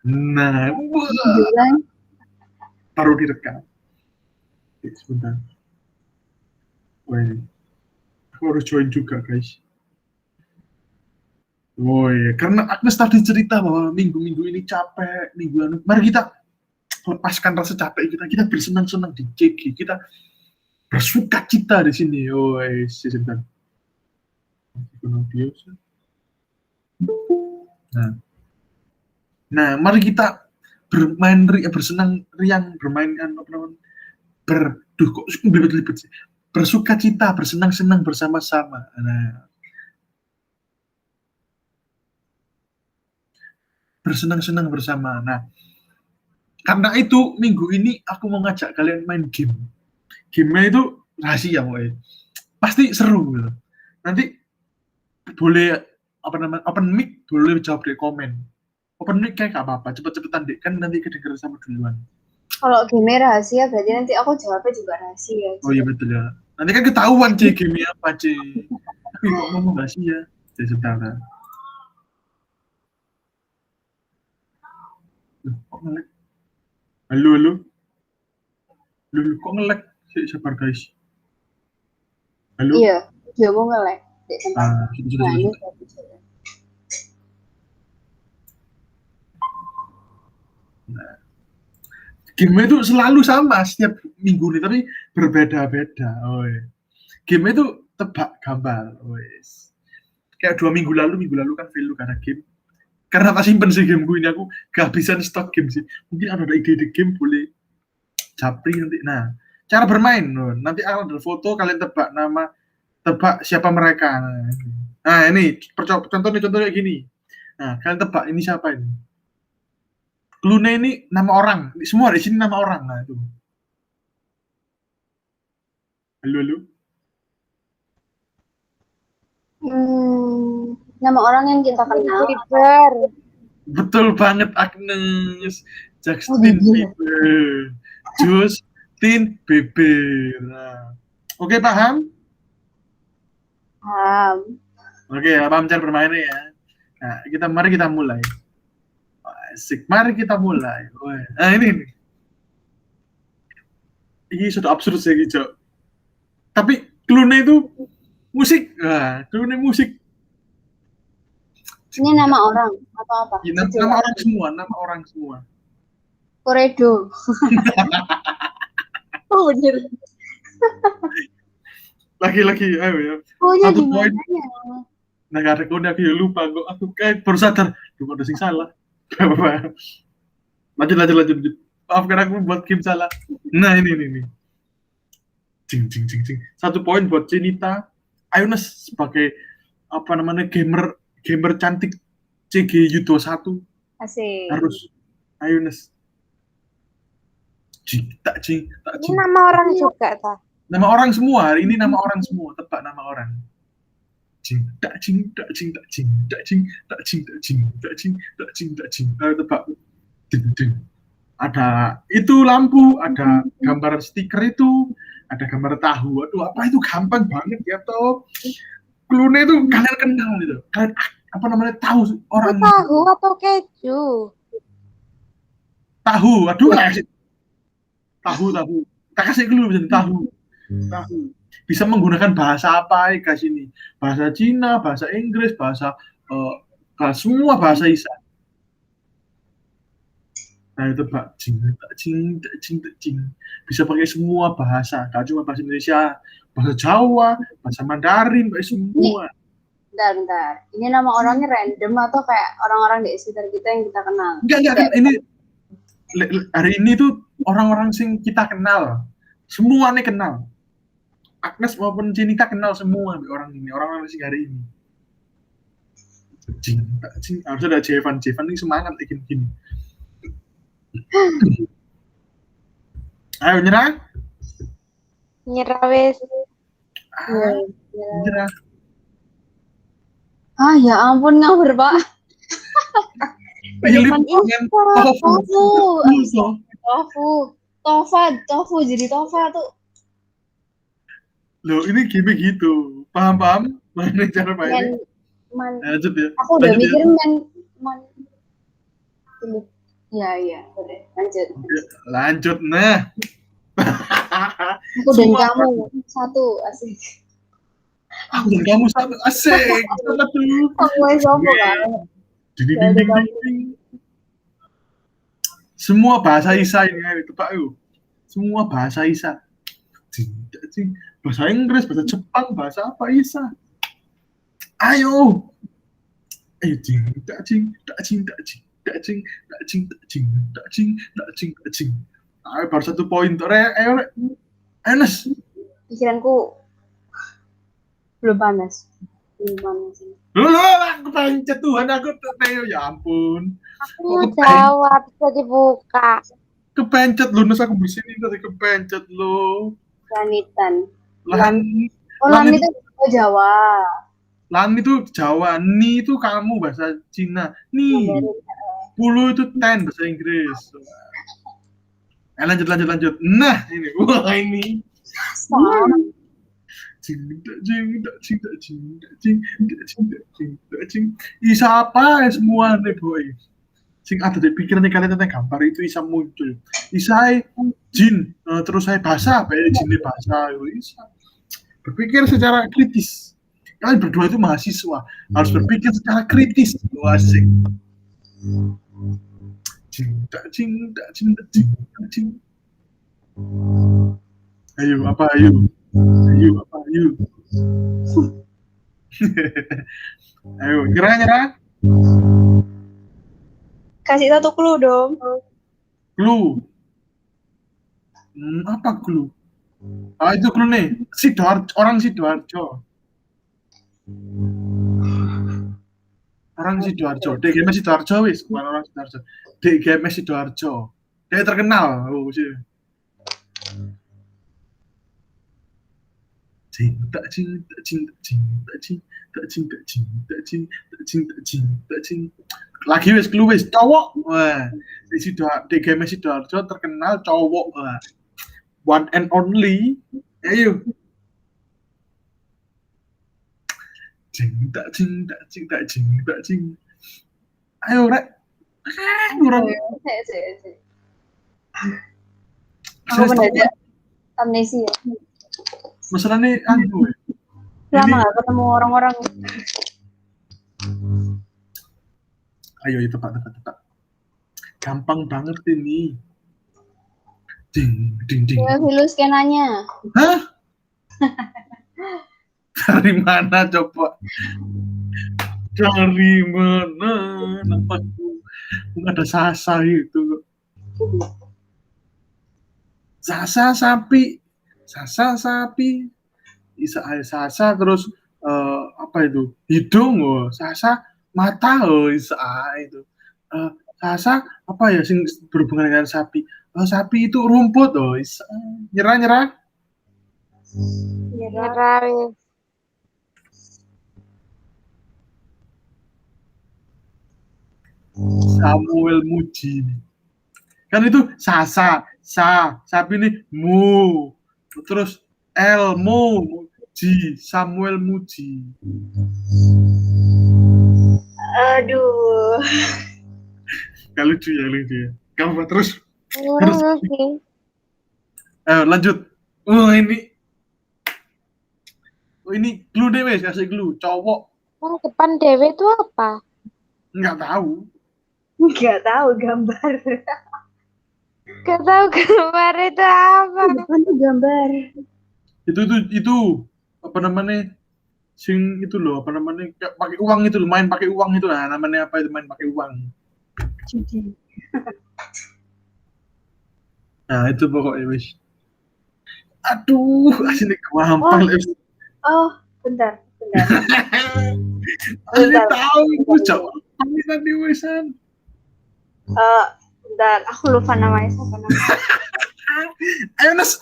Nah, baru direkam. Sebentar. Woi, aku harus join juga guys. Woi, karena Agnes tadi cerita bahwa minggu-minggu ini capek, mari kita lepaskan rasa capek kita bersenang-senang di CG, kita bersuka cita di sini. Woi, sebentar. Nah, mari kita bersenang riang, bermain bersuka cita, bersenang-senang bersama-sama. Nah, bersenang-senang bersama. Nah, karena itu minggu ini aku mau ngajak kalian main game. Game-nya itu rahasia, woy. Pasti seru gitu. Nanti boleh open mic, boleh jawab di komen. Open mic kayak gak apa-apa, cepet-cepetan deh, kan nanti kedengeran sama duluan. Kalau game rahasia berarti nanti aku jawabnya juga rahasia. Oh iya betul ya. Nanti kan ketahuan C game apa C. Tapi kok ngomong rahasia? Saya sebentar. Kok ngelek? Halo. Loh, kok ngelek? Sabar guys. Halo? Iya, dia mau ngelek. Sudah. Nah, game itu selalu sama setiap minggu nih, tapi berbeda-beda. Oh, iya. Game itu tebak gambar. Oh, yes. Kayak 2 minggu lalu kan fail karena game. Karena tak simpen sih game gue ini, aku kehabisan stok game sih. Mungkin ada ide-ide game boleh japri nanti. Nah, cara bermain, nanti ada foto, kalian tebak siapa mereka. Nah ini contohnya kayak gini. Nah, kalian tebak ini siapa ini? Clue-nya ini nama orang. Semua di sini nama orang. Nah, itu. Halo. Nama orang yang kita kenal. Betul banget, Agnes. Justin Bieber. Justin Bieber. Nah. Oke, paham? Paham. Oke, paham cara bermainnya ya. Nah, mari kita mulai. Asik, mari kita mulai. Nah, ini. Ini sudah absurd sih, Gijo. Tapi clue-nya itu musik. Nah, clue-nya musik. Ini nama orang atau apa? Ya, nama orang semua. Koredo. Oh, bener. Lagi, ayo ya. Oh, ya gimana ya? Nah, gak ada kode, aku ya lupa kok. Aku kayak baru sadar. Duh, ada sing salah. Lanjut. Maafkan aku buat game salah. Nah, ini. Cing. 1 poin buat Cinita. Ayunes sebagai gamer cantik CG Yudo 1. Asik. Harus Ayunes. Cing. Ini nama orang juga, tak? Nama orang semua. Hari ini nama orang semua. Tebak nama orang. Cing. Ayo tebak. Ding. Ada itu lampu, ada gambar stiker itu, ada gambar tahu. Aduh, apa itu gampang banget ya toh. Clue-nya itu kalian kenal itu. Kalian tahu orang tahu atau keju? Tahu. Aduh, tahu. Tak kasih clue bisa tahu. Bisa menggunakan bahasa apa ya guys ini? Bahasa Cina, bahasa Inggris, semua bahasa Isa. Nah itu Pak, cing. Bisa pakai semua bahasa, gak cuma bahasa Indonesia, bahasa Jawa, bahasa Mandarin, semua. Bentar. Ini nama orangnya random atau kayak orang-orang di sekitar kita yang kita kenal? Enggak. Ini hari ini tuh orang-orang sing kita kenal, semua nih kenal. Agnes maupun Cinita kenal semua orang-orang sing hari ini. Cing. Harus ada Jevan ini semangat gini. Ayo nyerah wes. Nyerah. Ya ampun, ngawur Pak. Tofu jadi Tova tuh. Loh, ini game gitu. Paham? Mana cara mainnya? Lanjut ya. Aku udah mikir Iya, boleh. Lanjut. Lanjut, nah. Aku dan Semua kamu satu, asik. aku dan kamu satu, asik. Satu. Aku sopo kan? Ding, ding, ding, ding, ding. Semua bahasa Isa ini, ayo tebak yuk. Semua bahasa Isa. Ding, ding. Bahasa Inggris, bahasa Jepang, bahasa apa Isa? Ayo. Ayo ding, ding, ding, ding. Ding. Ayo baru 1 poin tuh, ayo, Enes. Pikiranku belum panas. Loh, aku pencet Tuhan, aku Theo, ya ampun. Aku mau jawab, bisa dibuka. Kepencet lu, Nes, aku bersini tadi kepencet lu. Lanitan. Lan itu Jawa. Lan itu Jawa, ni itu kamu bahasa Cina. Ni. Puluh itu 10 bahasa Inggris. Lanjut. Nah, ini. Wah, ini. Isa apa semua nih boy. Sing ada di pikiran kalian tentang gambar itu Isa muncul. Isa jin, terus saya bahasa, jin bahasa Isa. Berpikir secara kritis. Kalian berdua itu mahasiswa, harus berpikir secara kritis. Asik. Cinta. Ayo, apa ayo? Ayo, nyerah. Kasih satu clue dong. Clue. Apa clue? Ah, itu clue nih. Orang Sidoarjo. DGM Sidoarjo wis, bukan orang Sidoarjo. DGM Sidoarjo. Dia terkenal. Oh, sih. Cinta. Lagi wis clue wis cowok. Wah, DGM Sidoarjo terkenal cowok. Wah. One and only. Ayo. Cinta. Ayo, Rek. Kurang. Aku mendadak amnesia. Masalahnya anu. Lama gak ketemu orang-orang. Ayo, tebak. Gampang banget ini. Ding. Ya, dulu skenanya. Hah? Dari mana coba? Dari mana? Nampak ada Sasa itu. Sasa sapi. Isa Sasa terus apa itu? Hidung, oh. Sasa mata, oh. Isa itu. Sasa apa ya sing berhubungan dengan sapi? Sapi itu rumput, oh. Isa. Nyerah. Samuel Muji. Kan itu Sasa, sapi ini Mu. Terus Elmo Muji, Samuel Muji. Aduh. Gak lucu ya. Kamu terus. Oke. Lanjut. Ini clue deh wes, kasih clue. Cowok. Yang depan Dewi itu apa? Nggak tahu gambar. Gak tahu gambar itu apa. Depan tuh gambar. Itu apa namanya? Sing itu loh, apa namanya? Pakai uang itu loh, main pakai uang itu lah. Namanya apa itu main pakai uang? Judi. Nah, itu pokoknya wes. Aduh, asli gampang. Oh, bentar. Asli tahu itu jauh. Ini tadi wesan. Bentar, aku lupa namanya siapa namanya. Ayo Nes.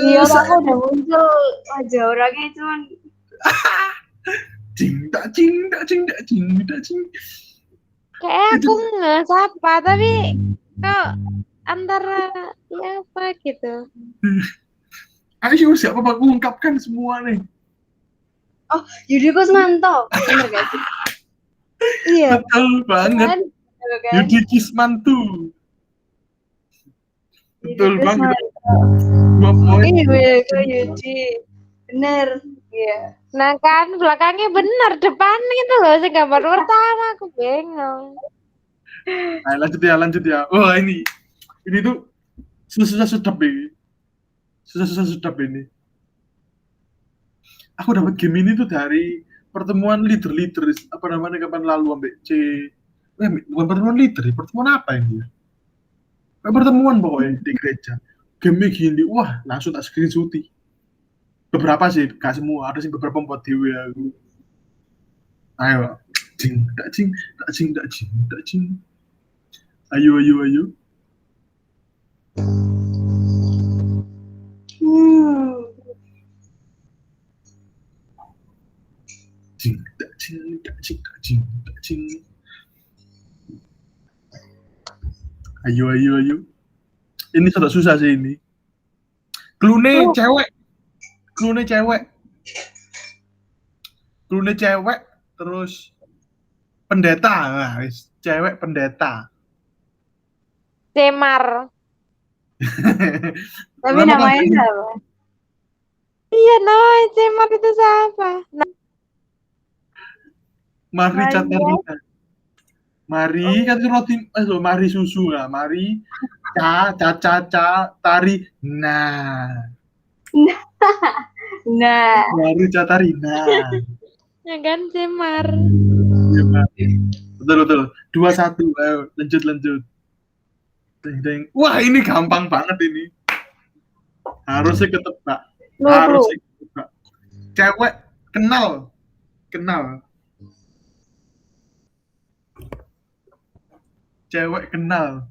Iya, aku udah muncul wajah orangnya cuman. Cinta. Kayak aku nggak siapa, tapi kok antara ya apa gitu. Ayo siapa aku ungkapkan semua nih. Oh, Yudi Kusmanto. Bener gak sih? Iya. Betul banget. kan. Yudi Kismantu. Betul Yudi banget. Kismanto. 2 poin. Iya, kok Yudi. Bener. Iya. Nah kan belakangnya bener, depannya itu loh sing gambar pertama aku bingung. Nah, lanjut ya. Wah, ini tuh susah sedap ini. Susah sedap ini. Aku dapat game ini tuh dari pertemuan leader apa namanya kapan lalu ambek C. Bukan pertemuan leader, pertemuan apa ini? Pertemuan pokoknya di gereja. Game gini, wah langsung tak screenshotin. Beberapa sih, gak semua, ada sih beberapa buat dewe aku. Ayo, tak cing. Ayo. Tak cing. Ayo. Ini sudah susah sih ini. Klune cewek, terus pendeta, nah, cewek pendeta. Cemar. Tapi namanya siapa? Iya, namanya Cemar itu siapa? Mari Maria. Catarina. Mari kan roti, mari susu lah. Mari tari. Nah. Mari Catarina. Ya kan Cemar. Ya, betul. 2-1. Ayo, lanjut. Deng. Wah, ini gampang banget ini. Harusnya ketebak. Cewek kenal. Cewek kenal.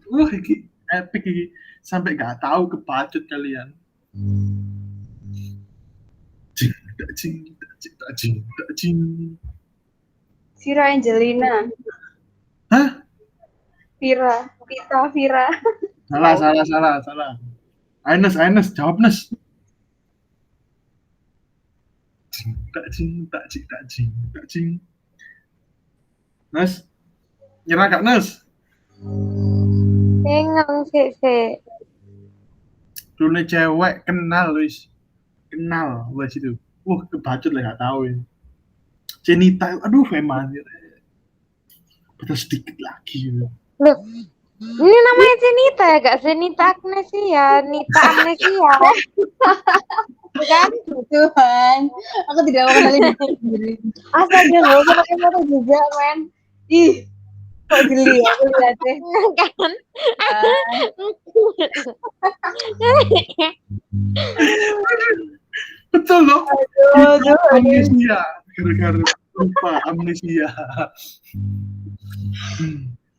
Wah, ini epic ini. Sampai gak tahu kepacut kalian. Cing. Vira Angelina. Hah? Vira. Salah. Aines, jawab Nes. Tak cing. Nes, nyerah gak Nes? Bingung sih. Dulu cewek kenal wis itu. Wah, kebacut lah gak tahu ya. Cenita, aduh emang. Betul sedikit lagi. Loh, ini namanya Cenita ya, gak Cenita Agnesia, Nita Amnesia. Bukan? Tuhan, aku tidak mau kenalin diri sendiri. Astaga, gak usah pakai foto juga, men. Ih, kok geli aku liatnya. Kan? Betul loh. Aduh. Amnesia. Gara-gara lupa amnesia.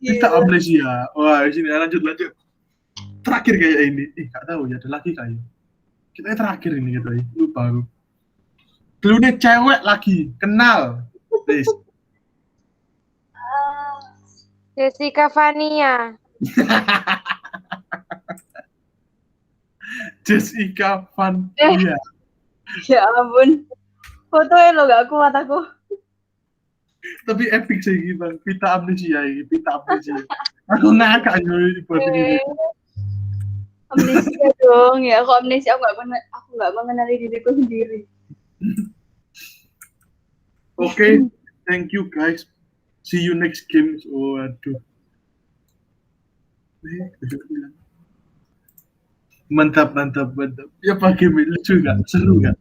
Kita amnesia. Wah, sini lanjut. Terakhir kayak ini. Gak tahu ya, ada lagi kayak. Kita terakhir ini gitu ya. Lupa aku. Dulu nih cewek lagi, kenal. Jessica Fania. Jessica Fania. Ya ampun. Fotonya lo gak kuat aku. Tapi epic sih Bang. Pita amnesia. Aku ngakak buat ini. Amnesia dong ya. Kok amnesia aku nggak mengenali diriku sendiri. Oke, thank you guys. See you next game. Oh, aduh. Mantap. Ya pakai lucu gak? Seru gak?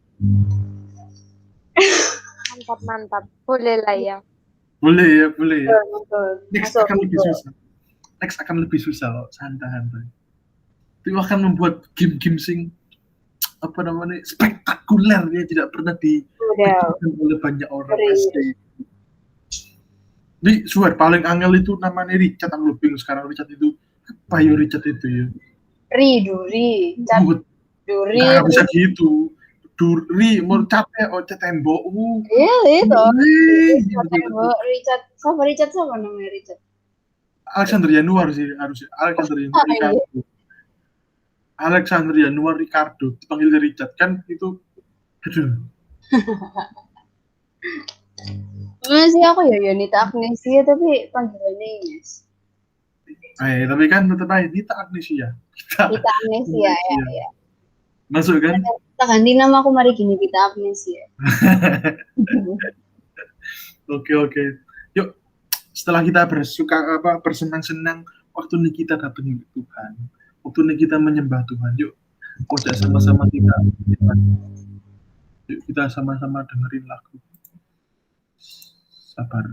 Mantap. Boleh lah ya. Boleh ya. Betul. Next akan lebih susah loh. Santai. Itu akan membuat game sing apa namanya spektakuler ya, tidak pernah dilakukan oleh banyak orang. Jadi swear paling angel itu namanya Richard. Aku bingung sekarang Richard itu apa ya Richard itu ya? Duri. Nggak bisa gitu. Duri mau capek tembok. Iya itu. Richard siapa namanya Richard? Alexander Yanuar sih harusnya. Alexander Yanuar Ricardo dipanggil Richard kan itu. Aduh. Sebenarnya sih aku ya Yonita Agnesia tapi panggilannya Ines. Tapi kan tetap aja Nita Agnesia. Kita Agnesia ya. Masuk kan? Kita ganti nama aku mari gini kita Agnesia. Oke. Yuk, setelah kita bersenang-senang waktu ini kita datang ke Tuhan, waktu ini kita menyembah Tuhan. Yuk sama-sama kita sama-sama dengerin lagu. Sabar.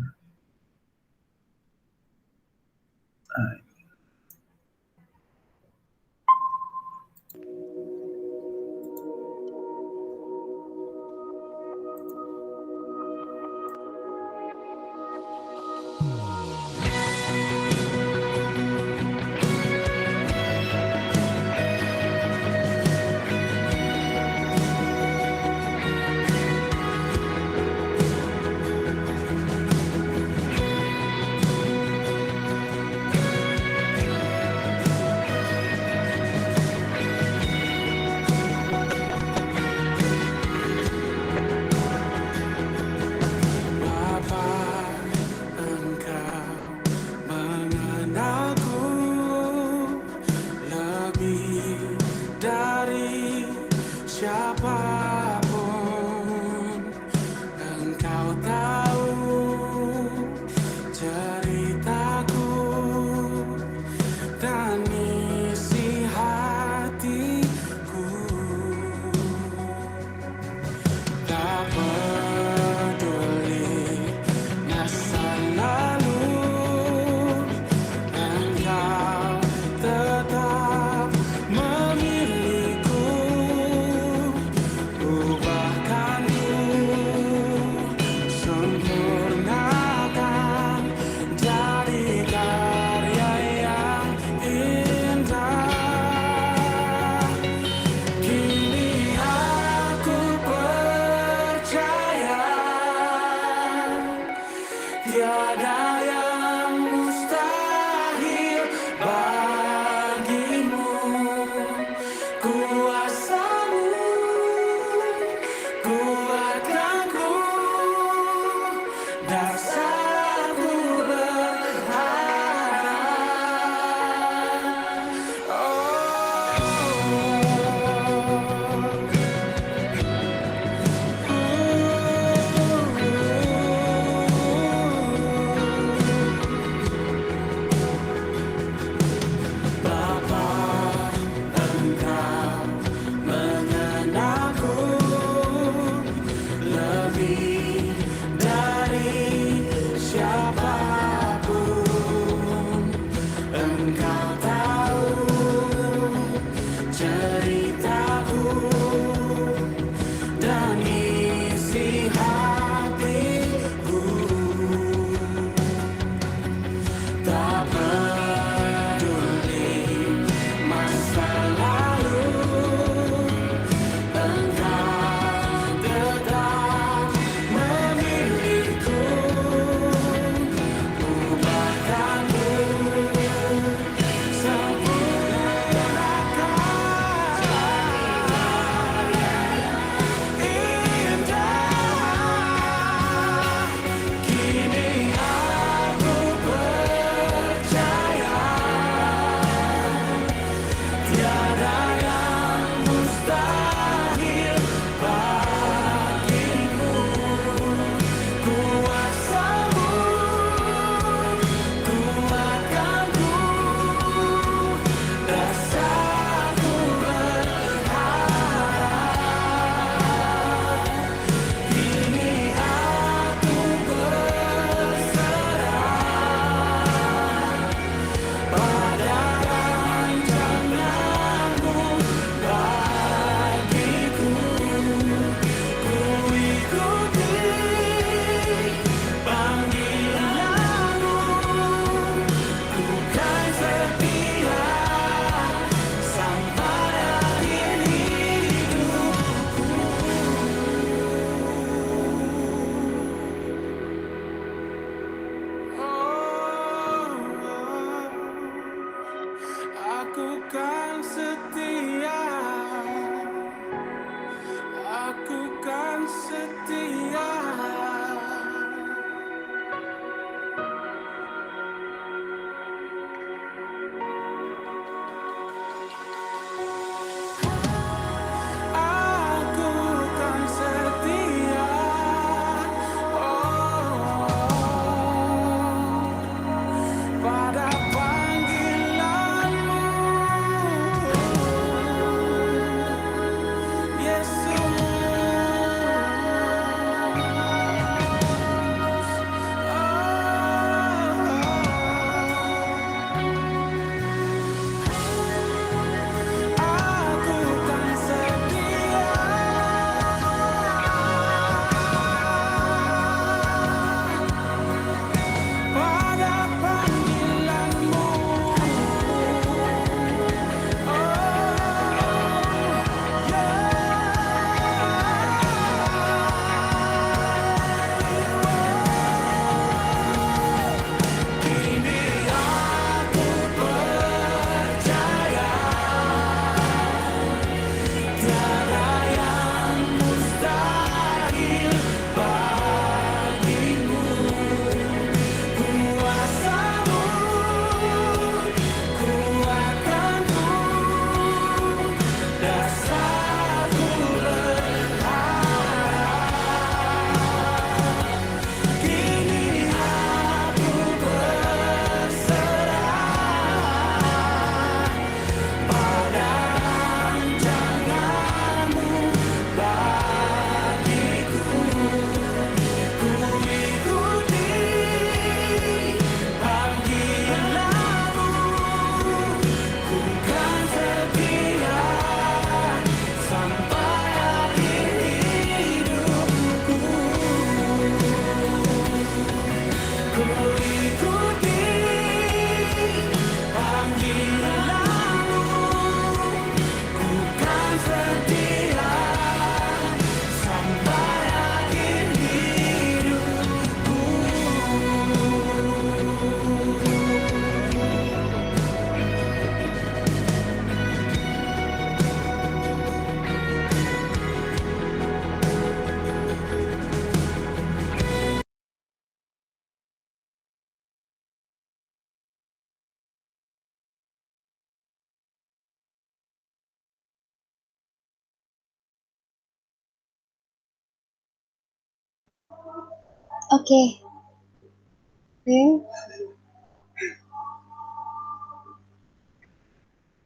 Oke.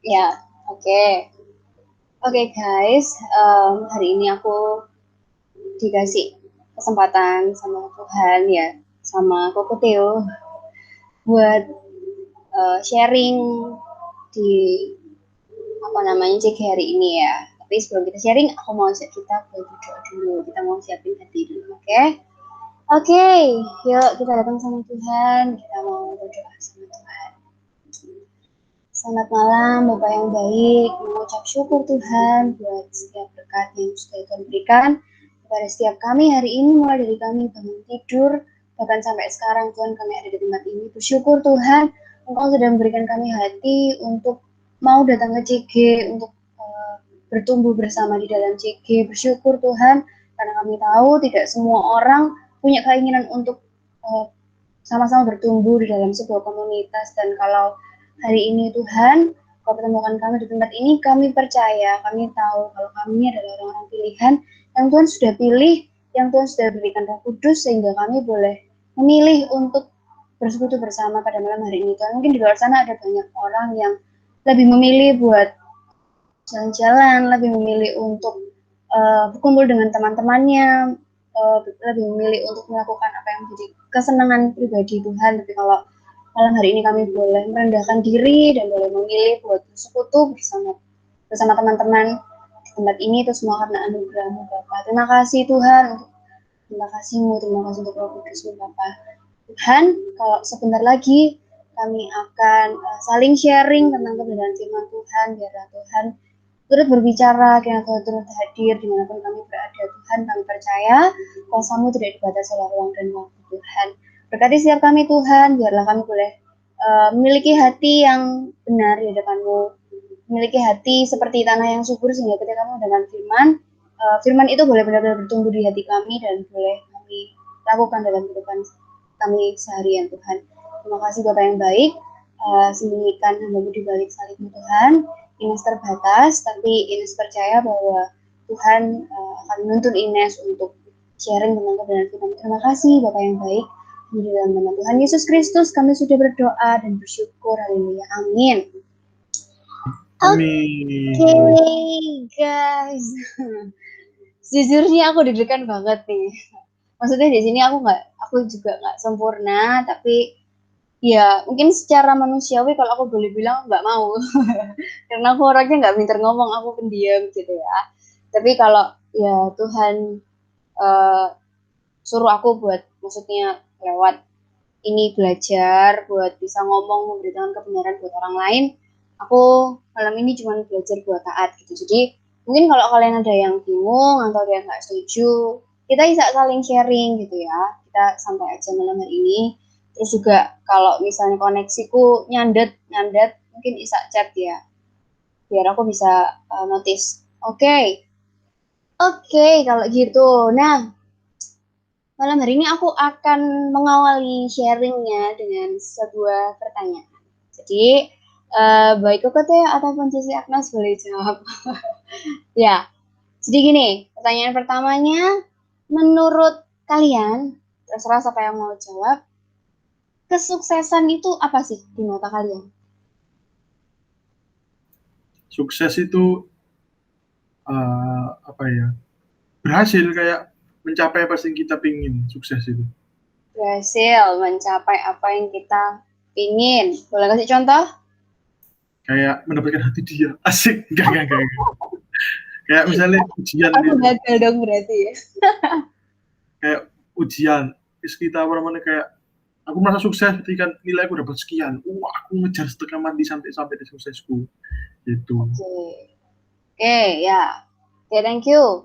Ya, oke. Oke guys, hari ini aku dikasih kesempatan sama Tuhan ya, sama Koko Theo buat sharing di JG hari ini ya. Tapi sebelum kita sharing, aku mau ajak kita buat berdoa dulu. Kita mau siapin hati dulu, oke? Oke, yuk kita datang sama Tuhan. Kita mau berdoa sama Tuhan. Selamat malam, Bapak yang baik. Mengucap syukur Tuhan buat setiap berkat yang sudah Tuhan berikan kepada setiap kami hari ini, mulai dari kami bangun tidur, bahkan sampai sekarang Tuhan kami ada di tempat ini. Bersyukur Tuhan, Engkau sudah memberikan kami hati untuk mau datang ke CG, untuk bertumbuh bersama di dalam CG. Bersyukur Tuhan, karena kami tahu tidak semua orang punya keinginan untuk sama-sama bertumbuh di dalam sebuah komunitas. Dan kalau hari ini Tuhan, Kau pertemukan kami di tempat ini, kami percaya, kami tahu kalau kami adalah orang-orang pilihan yang Tuhan sudah pilih, yang Tuhan sudah berikan Roh Kudus, sehingga kami boleh memilih untuk bersekutu bersama pada malam hari ini. Tuhan, mungkin di luar sana ada banyak orang yang lebih memilih buat jalan-jalan, lebih memilih untuk berkumpul dengan teman-temannya, lebih memilih untuk melakukan apa yang menjadi kesenangan pribadi Tuhan. Tapi kalau malam hari ini kami boleh merendahkan diri dan boleh memilih buat bersekutu bersama teman-teman di tempat ini, itu semua karena anugerah-Mu Bapa. Terima kasih Tuhan, terima kasih-Mu, terima kasih untuk Roh Kudus-Mu Bapa. Tuhan, kalau sebentar lagi kami akan saling sharing tentang kebenaran firman Tuhan. Biarlah Tuhan turut berbicara, kiranya Tuhan turut hadir dimanapun kami berada. Tuhan, kami percaya kuasa-Mu tidak dibatasi oleh ruang dan waktu. Tuhan, berkati setiap kami Tuhan, biarlah kami boleh memiliki hati yang benar di hadapan-Mu, memiliki hati seperti tanah yang subur, sehingga ketika kami dengan firman itu boleh benar-benar bertumbuh di hati kami dan boleh kami lakukan dalam kehidupan kami seharian Tuhan. Terima kasih Bapak yang baik, sembunyikan hamba-Mu di balik salib-Mu Tuhan. Ines terbatas, tapi Ines percaya bahwa Tuhan akan menuntun Ines untuk sharing tentang kebenaran firman. Terima kasih Bapak yang baik. Di dalam nama Tuhan Yesus Kristus kami sudah berdoa dan bersyukur. Haleluya. Amin. Oke, guys. Sejujurnya aku deg-degan banget nih. Maksudnya di sini aku juga nggak sempurna, tapi ya mungkin secara manusiawi kalau aku boleh bilang nggak mau. Karena aku orangnya nggak pintar ngomong, aku pendiam gitu ya. Tapi kalau ya Tuhan suruh aku buat, maksudnya lewat ini belajar buat bisa ngomong, memberitakan kebenaran buat orang lain, aku malam ini cuma belajar buat taat gitu. Jadi mungkin kalau kalian ada yang bingung atau ada yang nggak setuju, kita bisa saling sharing gitu ya. Kita santai aja malam hari ini. Terus juga kalau misalnya koneksiku nyandet, mungkin bisa chat ya, biar aku bisa notice. Oke, kalau gitu. Nah, malam hari ini aku akan mengawali sharingnya dengan sebuah pertanyaan. Jadi, baik Koko Teh ataupun Cici Agnes boleh jawab. Ya, jadi gini, pertanyaan pertamanya, menurut kalian, terserah siapa yang mau jawab, kesuksesan itu apa sih di mata kalian? Sukses itu berhasil, kayak mencapai apa yang kita pingin. Sukses itu Berhasil mencapai apa yang kita ingin. Boleh kasih contoh? kayak mendapatkan hati dia. Asik. Enggak. Kayak misalnya ujian Aku gitu. gagal dong berarti ya. Kayak ujian, kita apa kayak aku merasa sukses ketika nilai aku dapat sekian. Aku ngejar setengah mati sampai di suksesku. Gitu. Oke, ya. Oke, thank you.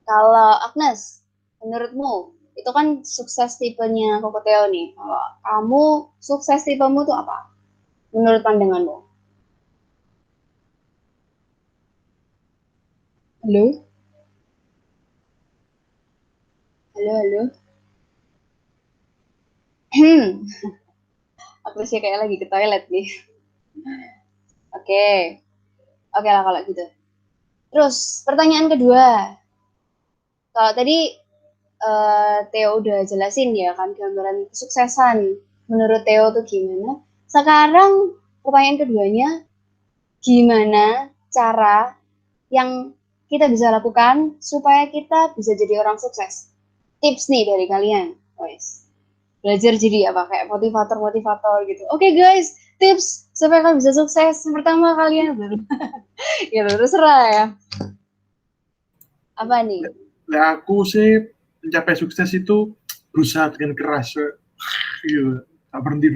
Kalau Agnes, menurutmu itu kan sukses tipenya Koko Teo nih. Kalau kamu sukses tipemu tuh apa? Menurut pandanganmu? Halo? Halo? Aku sih kayak lagi ke toilet nih. Oke lah kalau gitu. Terus pertanyaan kedua, kalau tadi Theo udah jelasin ya kan gambaran kesuksesan menurut Theo tuh gimana. Sekarang pertanyaan keduanya, gimana cara yang kita bisa lakukan supaya kita bisa jadi orang sukses? Tips nih dari kalian, guys. Belajar jadi apa kayak motivator gitu. Oke, guys, tips supaya kalian bisa sukses. Pertama kalian gitu terserah ya. Apa nih? Nah, aku sih mencapai sukses itu berusaha dengan keras, gitu, tak berhenti.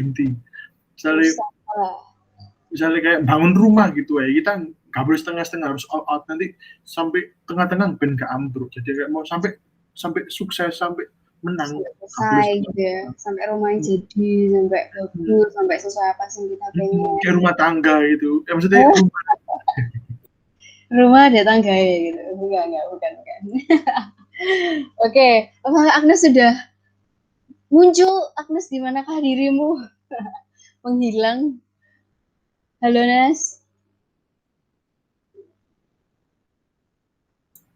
Misalnya kayak bangun rumah gitu ya, kita nggak boleh setengah-setengah, harus all out, nanti sampai tengah-tengah ben gak ambruk. Jadi kayak mau sampai sukses, sampai menang, Selesai gitu ya, sampai rumahnya jadi, sampai bagus, sampai sesuai apa sih yang kita pengen. kayak rumah tangga gitu. Ya maksudnya rumah ada tangga ya gitu. Bukan. Oke, apakah Agnes sudah muncul? Agnes, di manakah dirimu? Menghilang. Halo, Nas.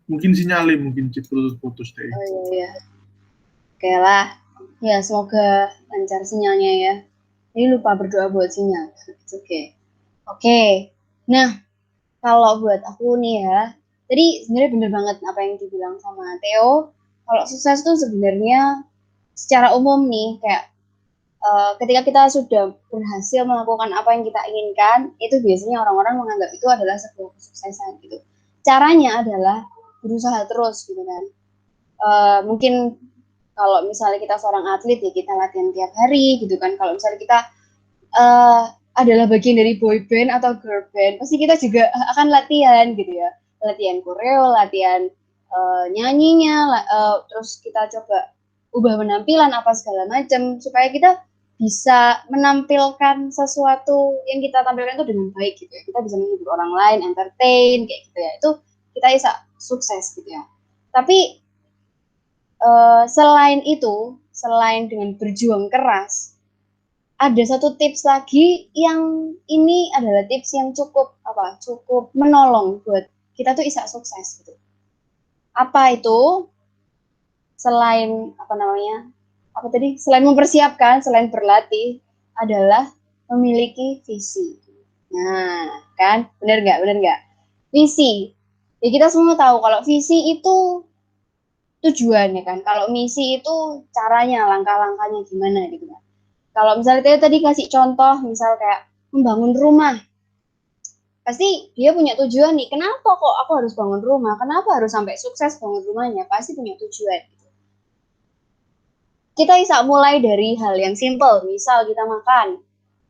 mungkin sinyalnya mungkin putus deh. Oh iya. Oke lah. Ya, semoga lancar sinyalnya ya. Ini lupa berdoa buat sinyal. Oke. Nah, kalau buat aku nih ya, tadi sebenarnya bener banget apa yang dibilang sama Theo. Kalau sukses tuh sebenarnya secara umum nih, kayak ketika kita sudah berhasil melakukan apa yang kita inginkan, itu biasanya orang-orang menganggap itu adalah sebuah kesuksesan gitu. Caranya adalah berusaha terus gitu kan. Mungkin kalau misalnya kita seorang atlet ya kita latihan tiap hari gitu kan. Kalau misalnya kita adalah bagian dari boy band atau girl band, pasti kita juga akan latihan gitu ya. Latihan koreo, latihan nyanyinya, terus kita coba ubah penampilan apa segala macam supaya kita bisa menampilkan sesuatu yang kita tampilkan itu dengan baik gitu ya. Kita bisa menghibur orang lain, entertain kayak gitu ya. Itu kita bisa sukses gitu ya. Tapi selain itu, selain dengan berjuang keras, ada satu tips lagi yang ini adalah tips yang cukup menolong buat kita tuh bisa sukses gitu. Apa itu? Selain selain mempersiapkan, selain berlatih, adalah memiliki visi. Nah, kan? Bener nggak? Visi. Ya kita semua tahu kalau visi itu tujuan ya kan. Kalau misi itu caranya, langkah-langkahnya gimana gitu kan. Kalau misalnya tadi kasih contoh, misal kayak membangun rumah. Pasti dia punya tujuan nih. Kenapa kok aku harus bangun rumah? Kenapa harus sampai sukses bangun rumahnya? Pasti punya tujuan. Kita bisa mulai dari hal yang simple, misal kita makan,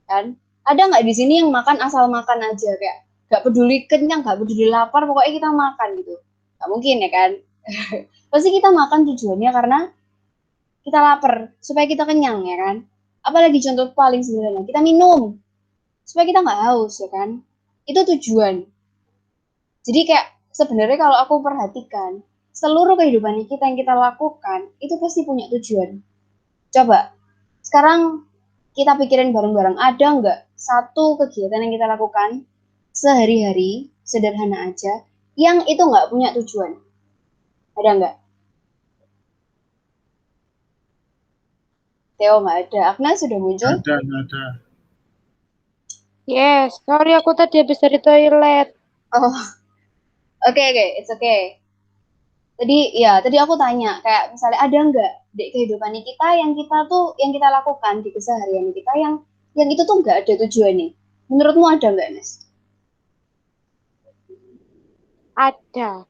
kan? Ada nggak di sini yang makan asal makan aja, kayak nggak peduli kenyang, nggak peduli lapar, pokoknya kita makan gitu? Nggak mungkin ya kan? Pasti kita makan tujuannya karena kita lapar, supaya kita kenyang ya kan? Apalagi contoh paling sederhana, kita minum supaya kita nggak haus ya kan? Itu tujuan. Jadi kayak sebenarnya kalau aku perhatikan, seluruh kehidupan kita yang kita lakukan itu pasti punya tujuan. Coba, sekarang kita pikirin bareng-bareng, ada nggak satu kegiatan yang kita lakukan sehari-hari, sederhana aja, yang itu nggak punya tujuan? Ada nggak? Theo nggak ada. Agnes sudah muncul? Ada. Yes, sorry aku tadi habis dari toilet. Oh, oke, it's okay. Tadi aku tanya, kayak misalnya ada nggak di kehidupan kita yang kita lakukan di keseharian kita yang itu tuh nggak ada tujuannya. Menurutmu ada nggak, Nes? Ada.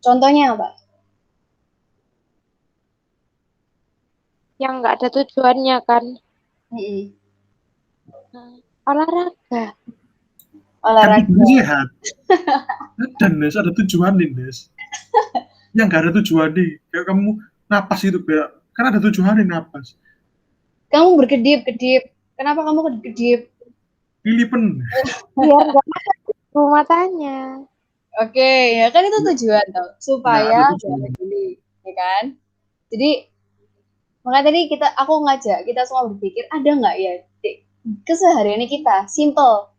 Contohnya apa? Yang nggak ada tujuannya kan. Olahraga. Kan sehat. Dan Nes ada tujuan nih, Nes. Yang nggak ada tujuan nih, kayak kamu napas itu kan ada tujuan nih napas. Kamu berkedip-kedip. Kenapa kamu kedip? Lilipen. Biar nggak masuk matanya. Oke, ya kan itu tujuan tuh, supaya gini, ya kan? Jadi makanya tadi aku ngajak kita semua berpikir, ada nggak ya keseharian kita simple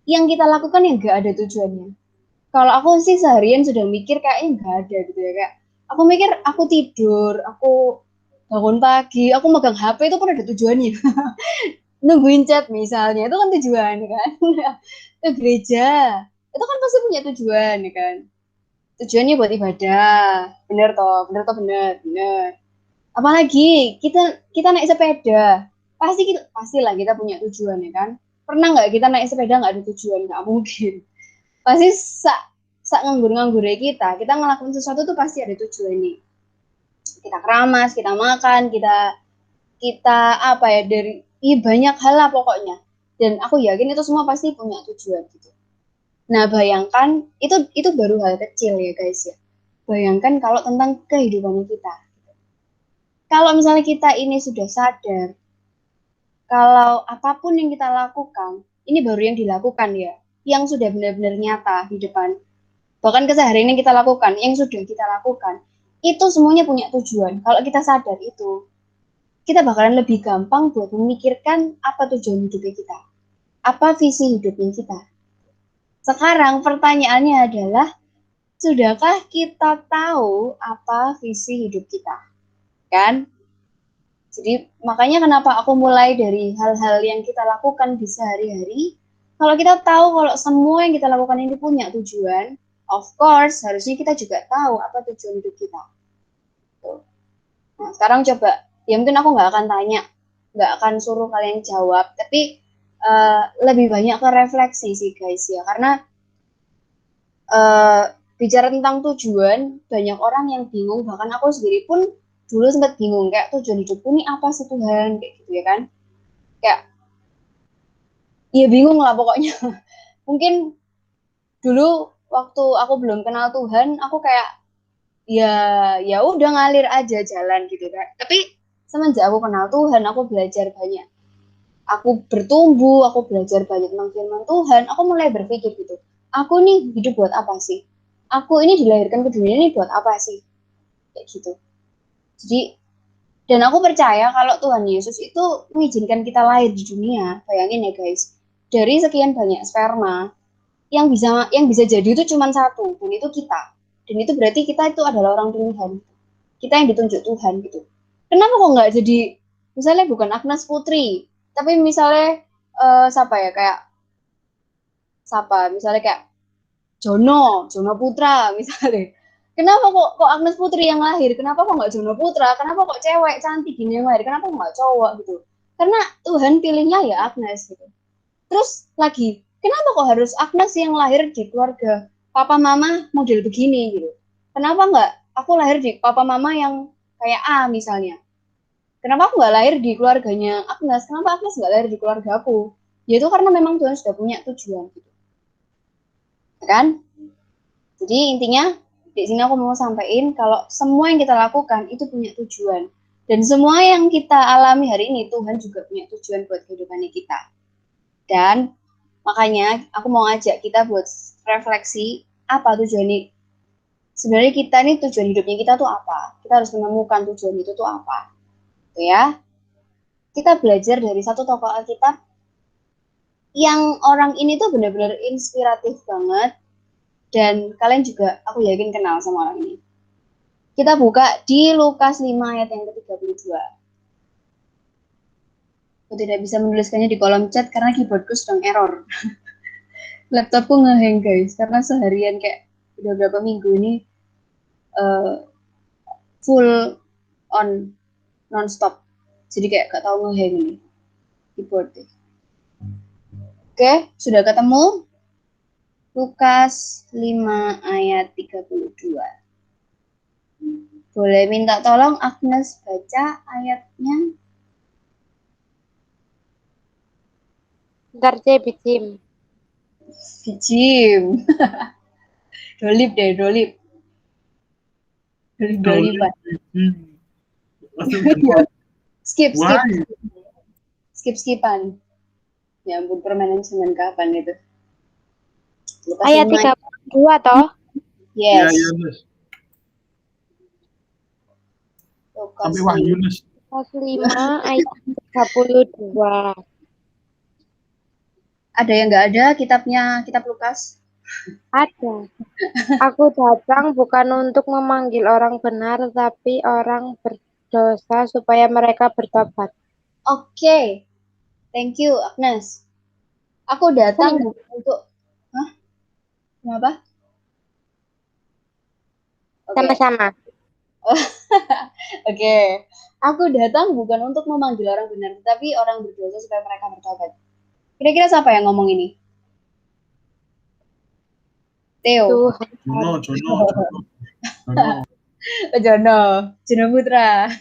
yang kita lakukan yang nggak ada tujuannya. Kalau aku sih seharian sudah mikir kayaknya nggak ada gitu ya, kayak Aku mikir aku tidur, aku bangun pagi, aku megang HP itu pun ada tujuannya. Nungguin chat misalnya, itu kan tujuan kan. Ke gereja, itu kan pasti punya tujuan kan. Tujuannya buat ibadah, bener toh, bener. Apalagi kita kita naik sepeda, pastilah kita punya tujuan ya kan. Pernah nggak kita naik sepeda nggak ada tujuan? Nggak mungkin. Pasti sak nganggur kita ngelakuin sesuatu tuh pasti ada tujuan nih. Kita keramas, kita makan, kita apa ya dari banyak hal lah pokoknya. Dan aku yakin itu semua pasti punya tujuan gitu. Nah, bayangkan itu baru hal kecil ya guys ya. Bayangkan kalau tentang kehidupan kita. Kalau misalnya kita ini sudah sadar kalau apapun yang kita lakukan, ini baru yang dilakukan ya, yang sudah benar-benar nyata di depan. Bahkan keseharian yang kita lakukan, yang sudah kita lakukan, itu semuanya punya tujuan. Kalau kita sadar itu, kita bakalan lebih gampang buat memikirkan apa tujuan hidupnya kita. Apa visi hidupnya kita. Sekarang pertanyaannya adalah, sudahkah kita tahu apa visi hidup kita? Kan? Jadi makanya kenapa aku mulai dari hal-hal yang kita lakukan di sehari-hari. Kalau kita tahu kalau semua yang kita lakukan ini punya tujuan, of course harusnya kita juga tahu apa tujuan hidup kita. Nah, sekarang coba, ya mungkin aku nggak akan tanya, nggak akan suruh kalian jawab, tapi lebih banyak ke refleksi sih guys ya, karena bicara tentang tujuan, banyak orang yang bingung, bahkan aku sendiri pun dulu sempat bingung, kayak tujuan hidupku ini apa sih Tuhan, kayak gitu ya kan, kayak ya bingung lah pokoknya. Mungkin dulu waktu aku belum kenal Tuhan, aku kayak ya udah ngalir aja jalan gitu kan. Tapi semenjak aku kenal Tuhan, aku belajar banyak. Aku bertumbuh, aku belajar banyak tentang firman Tuhan, aku mulai berpikir gitu. Aku nih hidup buat apa sih? Aku ini dilahirkan ke dunia ini buat apa sih? Kayak gitu. Jadi, dan aku percaya kalau Tuhan Yesus itu mengizinkan kita lahir di dunia. Bayangin ya guys, dari sekian banyak sperma, yang bisa jadi itu cuma satu, dan itu kita. Dan itu berarti kita itu adalah orang pilihan. Kita yang ditunjuk Tuhan gitu. Kenapa kok nggak jadi, misalnya bukan Agnes Putri, tapi misalnya siapa ya, misalnya kayak Jono Putra misalnya. Kenapa kok Agnes Putri yang lahir? Kenapa kok nggak Jono Putra? Kenapa kok cewek cantik gini yang lahir? Kenapa kok nggak cowok gitu? Karena Tuhan pilihnya ya Agnes gitu. Terus lagi, kenapa kok harus Agnes yang lahir di keluarga papa mama model begini gitu? Kenapa nggak aku lahir di papa mama yang kayak A misalnya? Kenapa aku nggak lahir di keluarganya Agnes? Kenapa Agnes nggak lahir di keluarga aku? Ya itu karena memang Tuhan sudah punya tujuan gitu. Kan? Jadi intinya di sini aku mau sampaikan kalau semua yang kita lakukan itu punya tujuan. Dan semua yang kita alami hari ini Tuhan juga punya tujuan buat kehidupannya kita. Dan makanya aku mau ngajak kita buat refleksi apa tujuan ini. Sebenarnya kita nih tujuan hidupnya kita tuh apa? Kita harus menemukan tujuan itu tuh apa. Gitu ya. Kita belajar dari satu tokoh Alkitab yang orang ini tuh benar-benar inspiratif banget. Dan kalian juga aku yakin kenal sama orang ini. Kita buka di Lukas 5 ayat yang ke-32. Aku tidak bisa menuliskannya di kolom chat karena keyboardku sedang error. Laptopku ngehang guys, karena seharian kayak udah berapa minggu ini full on non-stop. Jadi kayak gak tahu ngehang ini keyboardnya. Oke, sudah ketemu? Lukas 5 ayat 32. Boleh minta tolong Agnes baca ayatnya? Ntar Bicim. Bijim. Dolip deh, dolip. Dolip-dolipan. Skip-skipan. Ya ampun, permainan zaman kapan itu? Lukas Ayat 5. 32 toh. Yes. Ya, Yunus. Lukas Sampai Wah 5. Yunus. Lukas 5 ayat 32. Ada yang nggak ada kitabnya, kitab Lukas? Ada. Aku datang bukan untuk memanggil orang benar, tapi orang berdosa supaya mereka bertobat. Oke, thank you Agnes. Aku datang bukan untuk, hah? Kenapa? Oke, Sama-sama. oke. Aku datang bukan untuk memanggil orang benar, tapi orang berdosa supaya mereka bertobat. Kira-kira siapa yang ngomong ini? Theo. Tuhan. Jono. Jono, Jono Putra.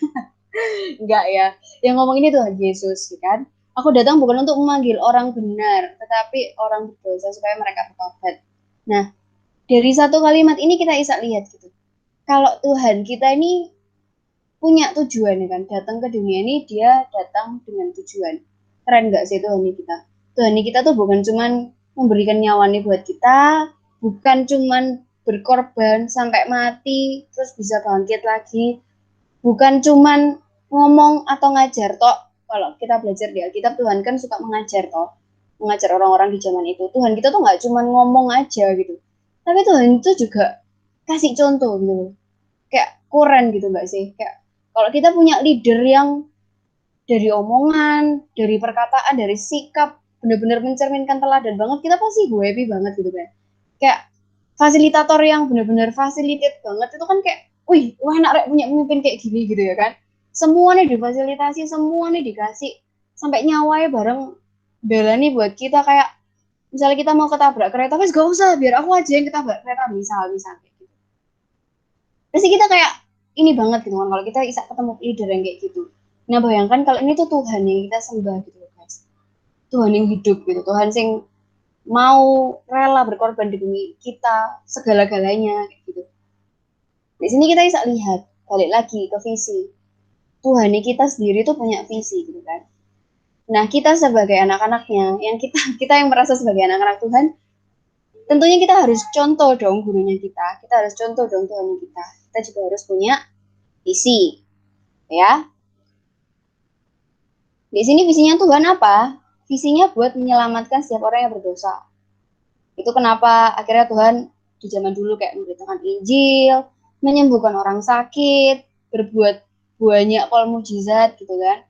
Enggak ya. Yang ngomong ini Tuhan Yesus, ya kan? Aku datang bukan untuk memanggil orang benar, tetapi orang berdosa supaya mereka bertobat. Nah, dari satu kalimat ini kita bisa lihat gitu. Kalau Tuhan kita ini punya tujuan ya kan, datang ke dunia ini dia datang dengan tujuan. Keren nggak sih Tuhan kita? Tuhan kita tuh bukan cuman memberikan nyawanya buat kita, bukan cuman berkorban sampai mati terus bisa bangkit lagi, bukan cuman ngomong atau ngajar toh. Kalau kita belajar di Alkitab, Tuhan kan suka mengajar toh, mengajar orang-orang di zaman itu. Tuhan kita tuh nggak cuman ngomong aja gitu, tapi Tuhan itu juga kasih contoh gitu, kayak keren gitu nggak sih? Kayak kalau kita punya leader yang dari omongan, dari perkataan, dari sikap benar-benar mencerminkan teladan banget, kita pasti happy banget gitu kan. Kayak fasilitator yang benar-benar fasilitate banget itu kan kayak, wih, wah enak rek punya pemimpin kayak gini gitu ya kan. Semuanya difasilitasi, semuanya dikasih, sampai nyawanya bareng bela nih buat kita. Kayak misalnya kita mau ketabrak kereta, wes gak usah, biar aku aja yang ketabrak kereta, misal kayak gitu. Pasti kita kayak ini banget gitu kan kalau kita bisa ketemu leader yang kayak gitu. Nah bayangkan kalau ini tuh Tuhan yang kita sembah gitu guys. Tuhan yang hidup gitu, Tuhan sing mau rela berkorban demi kita segala-galanya gitu. Di sini kita bisa lihat balik lagi ke visi. Tuhan kita sendiri tuh punya visi gitu kan. Nah kita sebagai anak-anaknya, yang kita yang merasa sebagai anak-anak Tuhan, tentunya kita harus contoh dong gurunya kita harus contoh dong Tuhan kita juga harus punya visi, ya. Di sini visinya Tuhan apa? Visinya buat menyelamatkan setiap orang yang berdosa. Itu kenapa akhirnya Tuhan di zaman dulu kayak memberitakan Injil, menyembuhkan orang sakit, berbuat banyak pol mujizat gitu kan.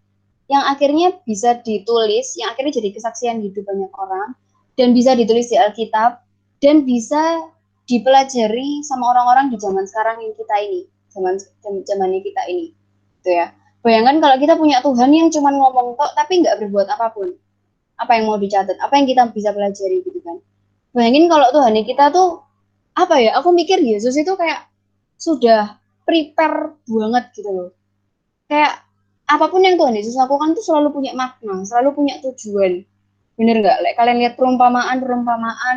Yang akhirnya bisa ditulis, yang akhirnya jadi kesaksian hidup banyak orang, dan bisa ditulis di Alkitab, dan bisa dipelajari sama orang-orang di zaman sekarang yang kita ini, zamannya kita ini, gitu ya. Bayangkan kalau kita punya Tuhan yang cuma ngomong tok tapi nggak berbuat apapun, apa yang mau dicatat, apa yang kita bisa pelajari gitu kan. Bayangin kalau Tuhan kita tuh apa ya? Aku mikir Yesus itu kayak sudah prepare banget gitu loh. Kayak apapun yang Tuhan Yesus lakukan tuh selalu punya makna, selalu punya tujuan. Bener nggak? Like, kalian lihat perumpamaan,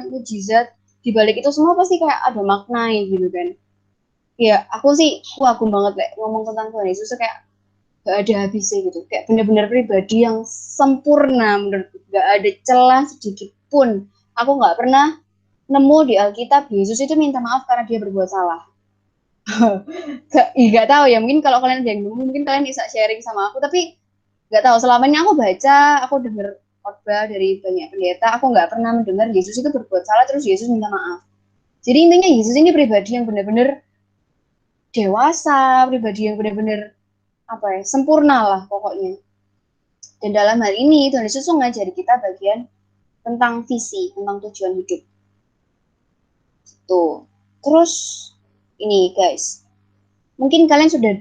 mujizat, di balik itu semua pasti kayak ada makna gitu kan. Ya, aku sih kagum banget ngomong tentang Tuhan Yesus kayak gak ada habisnya gitu. Kayak bener-bener pribadi yang sempurna, menurutku. Gak ada celah sedikit pun. Aku nggak pernah nemu di Alkitab Yesus itu minta maaf karena dia berbuat salah. Gak tahu ya, mungkin kalau kalian ada yang nemu, mungkin kalian bisa sharing sama aku, tapi nggak tahu, selama ini aku baca, aku dengar khotbah dari banyak pendeta, aku nggak pernah mendengar Yesus itu berbuat salah terus Yesus minta maaf. Jadi intinya Yesus ini pribadi yang benar-benar dewasa, pribadi yang benar-benar apa ya, sempurna lah pokoknya. Dan dalam hal ini Tuhan Yesus ngajari kita bagian tentang visi, tentang tujuan hidup. Tuh. Terus ini guys, mungkin kalian sudah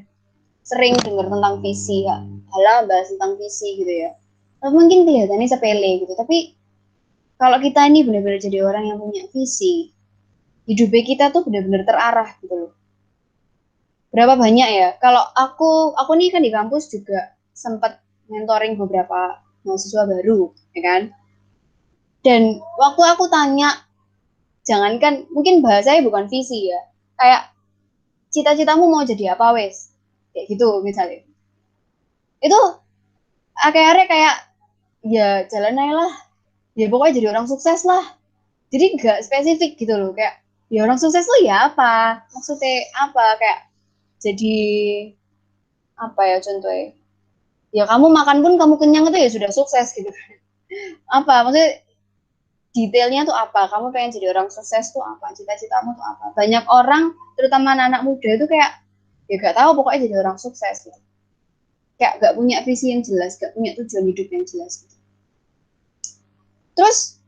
sering dengar tentang visi ya, halah bahas tentang visi gitu ya. Tapi mungkin kelihatannya sepele gitu, tapi kalau kita ini benar-benar jadi orang yang punya visi, hidupnya kita tuh benar-benar terarah gitu loh. Berapa banyak ya? Kalau aku nih kan di kampus juga sempat mentoring beberapa mahasiswa baru, ya kan? Dan waktu aku tanya, jangankan mungkin bahasanya bukan visi ya, kayak cita-citamu mau jadi apa wes, kayak gitu misalnya. Itu akhirnya kayak ya jalan aja lah, ya pokoknya jadi orang sukses lah. Jadi nggak spesifik gitu loh, kayak ya orang sukses tuh ya apa, maksudnya apa, kayak jadi apa ya contohnya, ya kamu makan pun kamu kenyang itu ya sudah sukses gitu. Apa maksudnya, detailnya tuh apa, kamu pengen jadi orang sukses tuh apa, cita-citamu tuh apa. Banyak orang, terutama anak-anak muda itu kayak ya gak tahu pokoknya jadi orang sukses gitu. Kayak gak punya visi yang jelas, gak punya tujuan hidup yang jelas gitu. Terus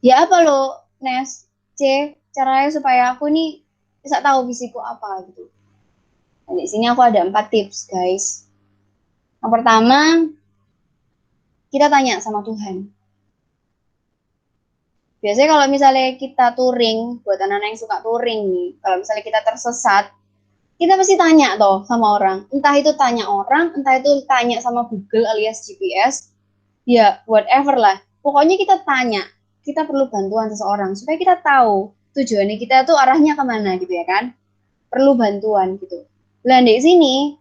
ya apa lo Nes C caranya supaya aku nih bisa tahu visiku apa gitu. Nah, di sini aku ada 4 tips guys. Yang pertama, kita tanya sama Tuhan. Biasanya kalau misalnya kita touring, buat anak-anak yang suka touring nih, kalau misalnya kita tersesat, kita pasti tanya toh sama orang. Entah itu tanya orang, entah itu tanya sama Google alias GPS, ya whatever lah. Pokoknya kita tanya, kita perlu bantuan seseorang supaya kita tahu tujuannya kita tuh arahnya kemana gitu ya kan. Perlu bantuan gitu. Nah di sini,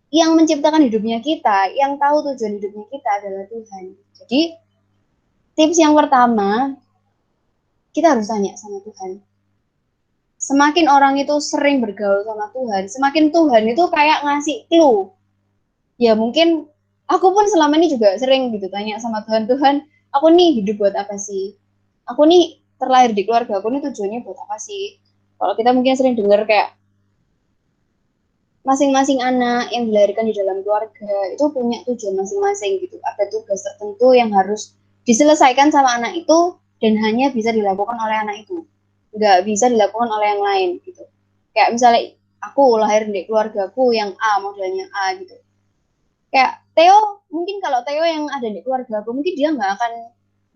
yang menciptakan hidupnya kita, yang tahu tujuan hidupnya kita adalah Tuhan. Jadi tips yang pertama, kita harus tanya sama Tuhan. Semakin orang itu sering bergaul sama Tuhan, semakin Tuhan itu kayak ngasih clue. Ya mungkin aku pun selama ini juga sering gitu tanya sama Tuhan, Tuhan, aku nih hidup buat apa sih? Aku nih terlahir di keluarga, aku nih tujuannya buat apa sih? Kalau kita mungkin sering dengar kayak masing-masing anak yang dilahirkan di dalam keluarga itu punya tujuan masing-masing gitu. Ada tugas tertentu yang harus diselesaikan sama anak itu dan hanya bisa dilakukan oleh anak itu. Nggak bisa dilakukan oleh yang lain gitu. Kayak misalnya aku lahir di keluargaku yang A, modelnya A gitu. Kayak Theo, mungkin kalau Theo yang ada di keluargaku, mungkin dia nggak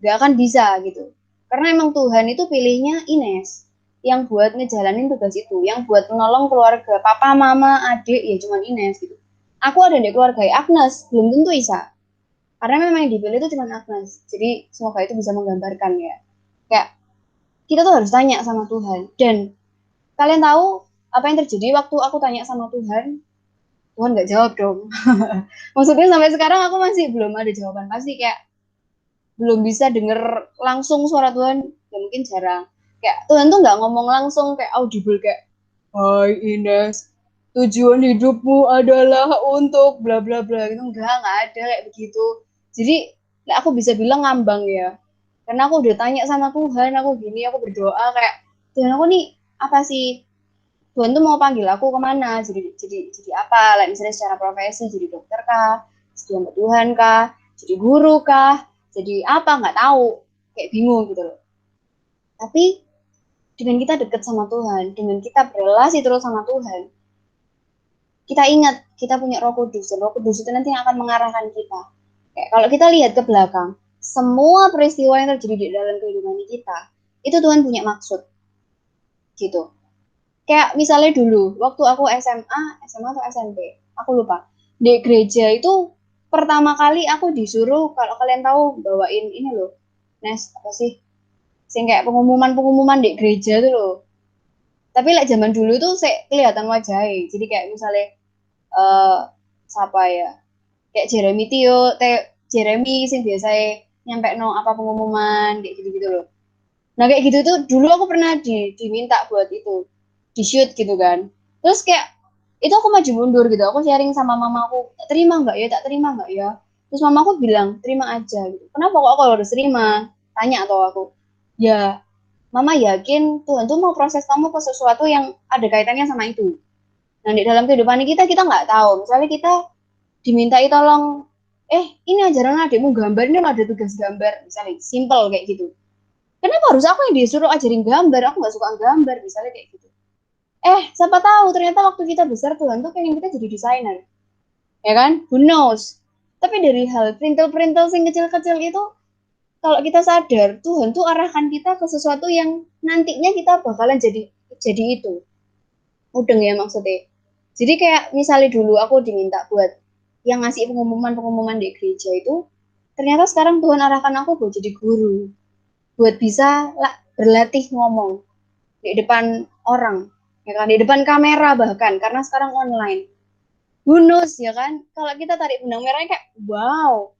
akan bisa gitu. Karena emang Tuhan itu pilihnya Ines yang buat ngejalanin tugas itu, yang buat menolong keluarga, papa, mama, adik, ya cuma Ines gitu. Aku ada di keluarga Agnes, belum tentu Isa. Karena memang yang dipilih itu cuma Agnes. Jadi semoga itu bisa menggambarkan ya. Kayak kita tuh harus tanya sama Tuhan. Dan kalian tahu apa yang terjadi waktu aku tanya sama Tuhan? Tuhan nggak jawab dong. Maksudnya sampai sekarang aku masih belum ada jawaban pasti, kayak belum bisa denger langsung suara Tuhan, ya mungkin jarang. Kayak Tuhan tuh nggak ngomong langsung kayak audible kayak, Hai Ines, tujuan hidupmu adalah untuk bla bla bla gitu. Nggak ada kayak begitu. Jadi aku bisa bilang ngambang ya. Karena aku udah tanya sama Tuhan, aku gini, aku berdoa kayak, Tuhan aku nih apa sih? Tuhan tuh mau panggil aku kemana? Jadi apa? Like, misalnya secara profesi, jadi dokter kah? Jadi hamba Tuhan kah? Jadi guru kah? Jadi apa? Nggak tahu. Kayak bingung gitu loh. Tapi dengan kita deket sama Tuhan, dengan kita berrelasi terus sama Tuhan, kita ingat kita punya Roh Kudus. Dan Roh Kudus itu nanti yang akan mengarahkan kita. Kayak kalau kita lihat ke belakang, semua peristiwa yang terjadi di dalam kehidupan kita, itu Tuhan punya maksud. Gitu. Kayak misalnya dulu, waktu aku SMA atau SMP, aku lupa. Di gereja itu pertama kali aku disuruh, kalau kalian tahu, bawain ini loh, Nes, apa sih? Sing kayak pengumuman-pengumuman di gereja tuh loh. Tapi like zaman dulu tuh saya kelihatan wajahnya. Jadi kayak misalnya eh siapa ya? Kayak Jeremy sing biasa nyampe no apa pengumuman kayak gitu-gitu loh. Nah kayak gitu tuh dulu aku pernah diminta buat itu, di shoot gitu kan. Terus kayak itu aku maju mundur gitu, aku sharing sama mamaku, tak terima nggak ya, tak terima nggak ya. Terus mamaku bilang terima aja gitu. Kenapa kok aku harus terima? Tanya atau aku. Ya mama yakin Tuhan tuh mau proses kamu ke sesuatu yang ada kaitannya sama itu. Nah di dalam kehidupan kita nggak tahu. Misalnya kita dimintai tolong, ini ajaran adikmu gambar, ini ada tugas gambar, misalnya simple kayak gitu. Kenapa harus aku yang disuruh ajarin gambar? Aku nggak suka gambar, misalnya kayak gitu. Siapa tahu ternyata waktu kita besar Tuhan tuh pengen kita jadi desainer. Ya kan? Who knows? Tapi dari hal perintil-perintil yang kecil-kecil itu, kalau kita sadar, Tuhan tuh arahkan kita ke sesuatu yang nantinya kita bakalan jadi itu. Mudeng ya maksudnya. Jadi kayak misalnya dulu aku diminta buat yang ngasih pengumuman-pengumuman di gereja itu, ternyata sekarang Tuhan arahkan aku buat jadi guru. Buat bisa berlatih ngomong di depan orang, ya kan, di depan kamera bahkan, karena sekarang online. Bonus ya kan, kalau kita tarik benang merahnya kayak wow,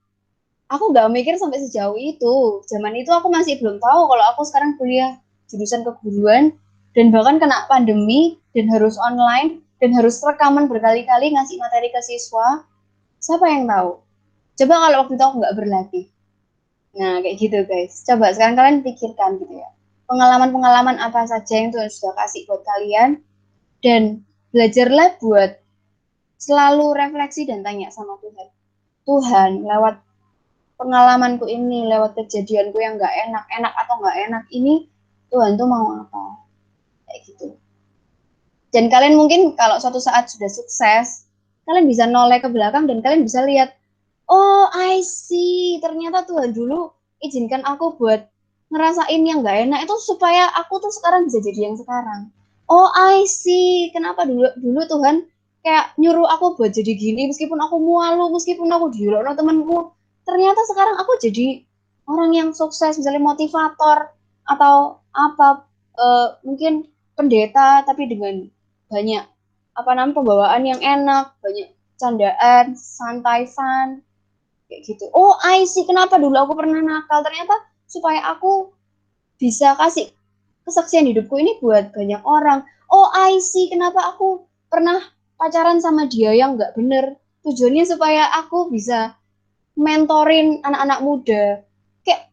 aku nggak mikir sampai sejauh itu. Zaman itu aku masih belum tahu kalau aku sekarang kuliah jurusan keguruan dan bahkan kena pandemi dan harus online dan harus rekaman berkali-kali ngasih materi ke siswa. Siapa yang tahu? Coba kalau waktu itu aku nggak berlatih. Nah, kayak gitu guys. Coba sekarang kalian pikirkan gitu ya. Pengalaman-pengalaman apa saja yang Tuhan sudah kasih buat kalian, dan belajarlah buat selalu refleksi dan tanya sama Tuhan. Tuhan, lewat pengalamanku ini, lewat kejadianku yang gak enak, enak atau gak enak ini, Tuhan tuh mau apa? Kayak gitu. Dan kalian mungkin kalau suatu saat sudah sukses, kalian bisa noleh ke belakang dan kalian bisa lihat, oh I see, ternyata Tuhan dulu izinkan aku buat ngerasain yang gak enak itu supaya aku tuh sekarang bisa jadi yang sekarang. Oh I see, kenapa dulu Tuhan kayak nyuruh aku buat jadi gini, meskipun aku malu, meskipun aku diulok temanku, ternyata sekarang aku jadi orang yang sukses, misalnya motivator atau apa, mungkin pendeta tapi dengan banyak apa namanya pembawaan yang enak, banyak candaan, santai, fun, kayak gitu. Oh, I see kenapa dulu aku pernah nakal, ternyata supaya aku bisa kasih kesaksian hidupku ini buat banyak orang. Oh, I see kenapa aku pernah pacaran sama dia yang nggak bener, tujuannya supaya aku bisa mentorin anak-anak muda. Kayak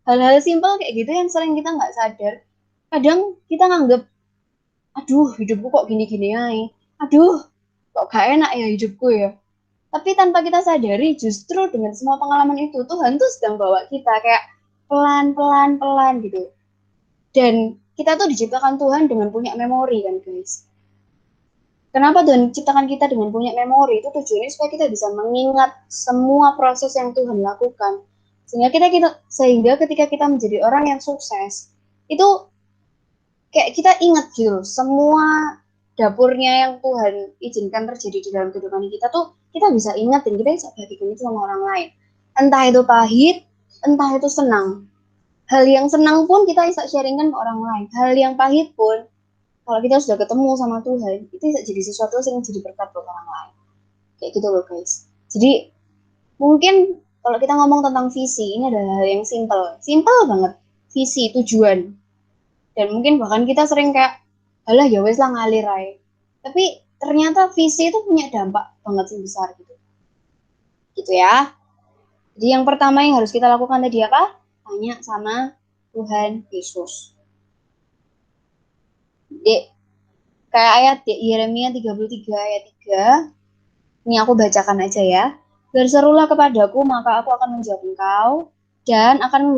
hal-hal simpel kayak gitu yang sering kita nggak sadar. Kadang kita nganggep, aduh hidupku kok gini-gini aja, aduh kok gak enak ya hidupku ya. Tapi tanpa kita sadari, justru dengan semua pengalaman itu, Tuhan tuh sedang bawa kita kayak pelan-pelan gitu. Dan kita tuh diciptakan Tuhan dengan punya memori kan guys. Kenapa Tuhan ciptakan kita dengan punya memori? Itu tujuannya supaya kita bisa mengingat semua proses yang Tuhan lakukan. Sehingga ketika kita menjadi orang yang sukses, itu kayak kita ingat gitu, semua dapurnya yang Tuhan izinkan terjadi di dalam kehidupan kita tuh kita bisa ingat dan kita bisa bagikan itu sama orang lain. Entah itu pahit, entah itu senang. Hal yang senang pun kita bisa sharingkan ke orang lain. Hal yang pahit pun, kalau kita sudah ketemu sama Tuhan, itu bisa jadi sesuatu yang jadi berkat buat orang lain. Kayak gitu loh guys. Jadi mungkin kalau kita ngomong tentang visi, ini adalah hal yang simple banget. Visi, tujuan. Dan mungkin bahkan kita sering kayak, alah ya wes lah ngalir aja. Tapi ternyata visi itu punya dampak banget sih besar gitu. Gitu ya. Jadi yang pertama yang harus kita lakukan tadi apa? Tanya sama Tuhan Yesus. Kayak ayat Yeremia 33 ayat 3. Ini aku bacakan aja ya. Berserulah kepadaku, maka aku akan menjawab engkau dan akan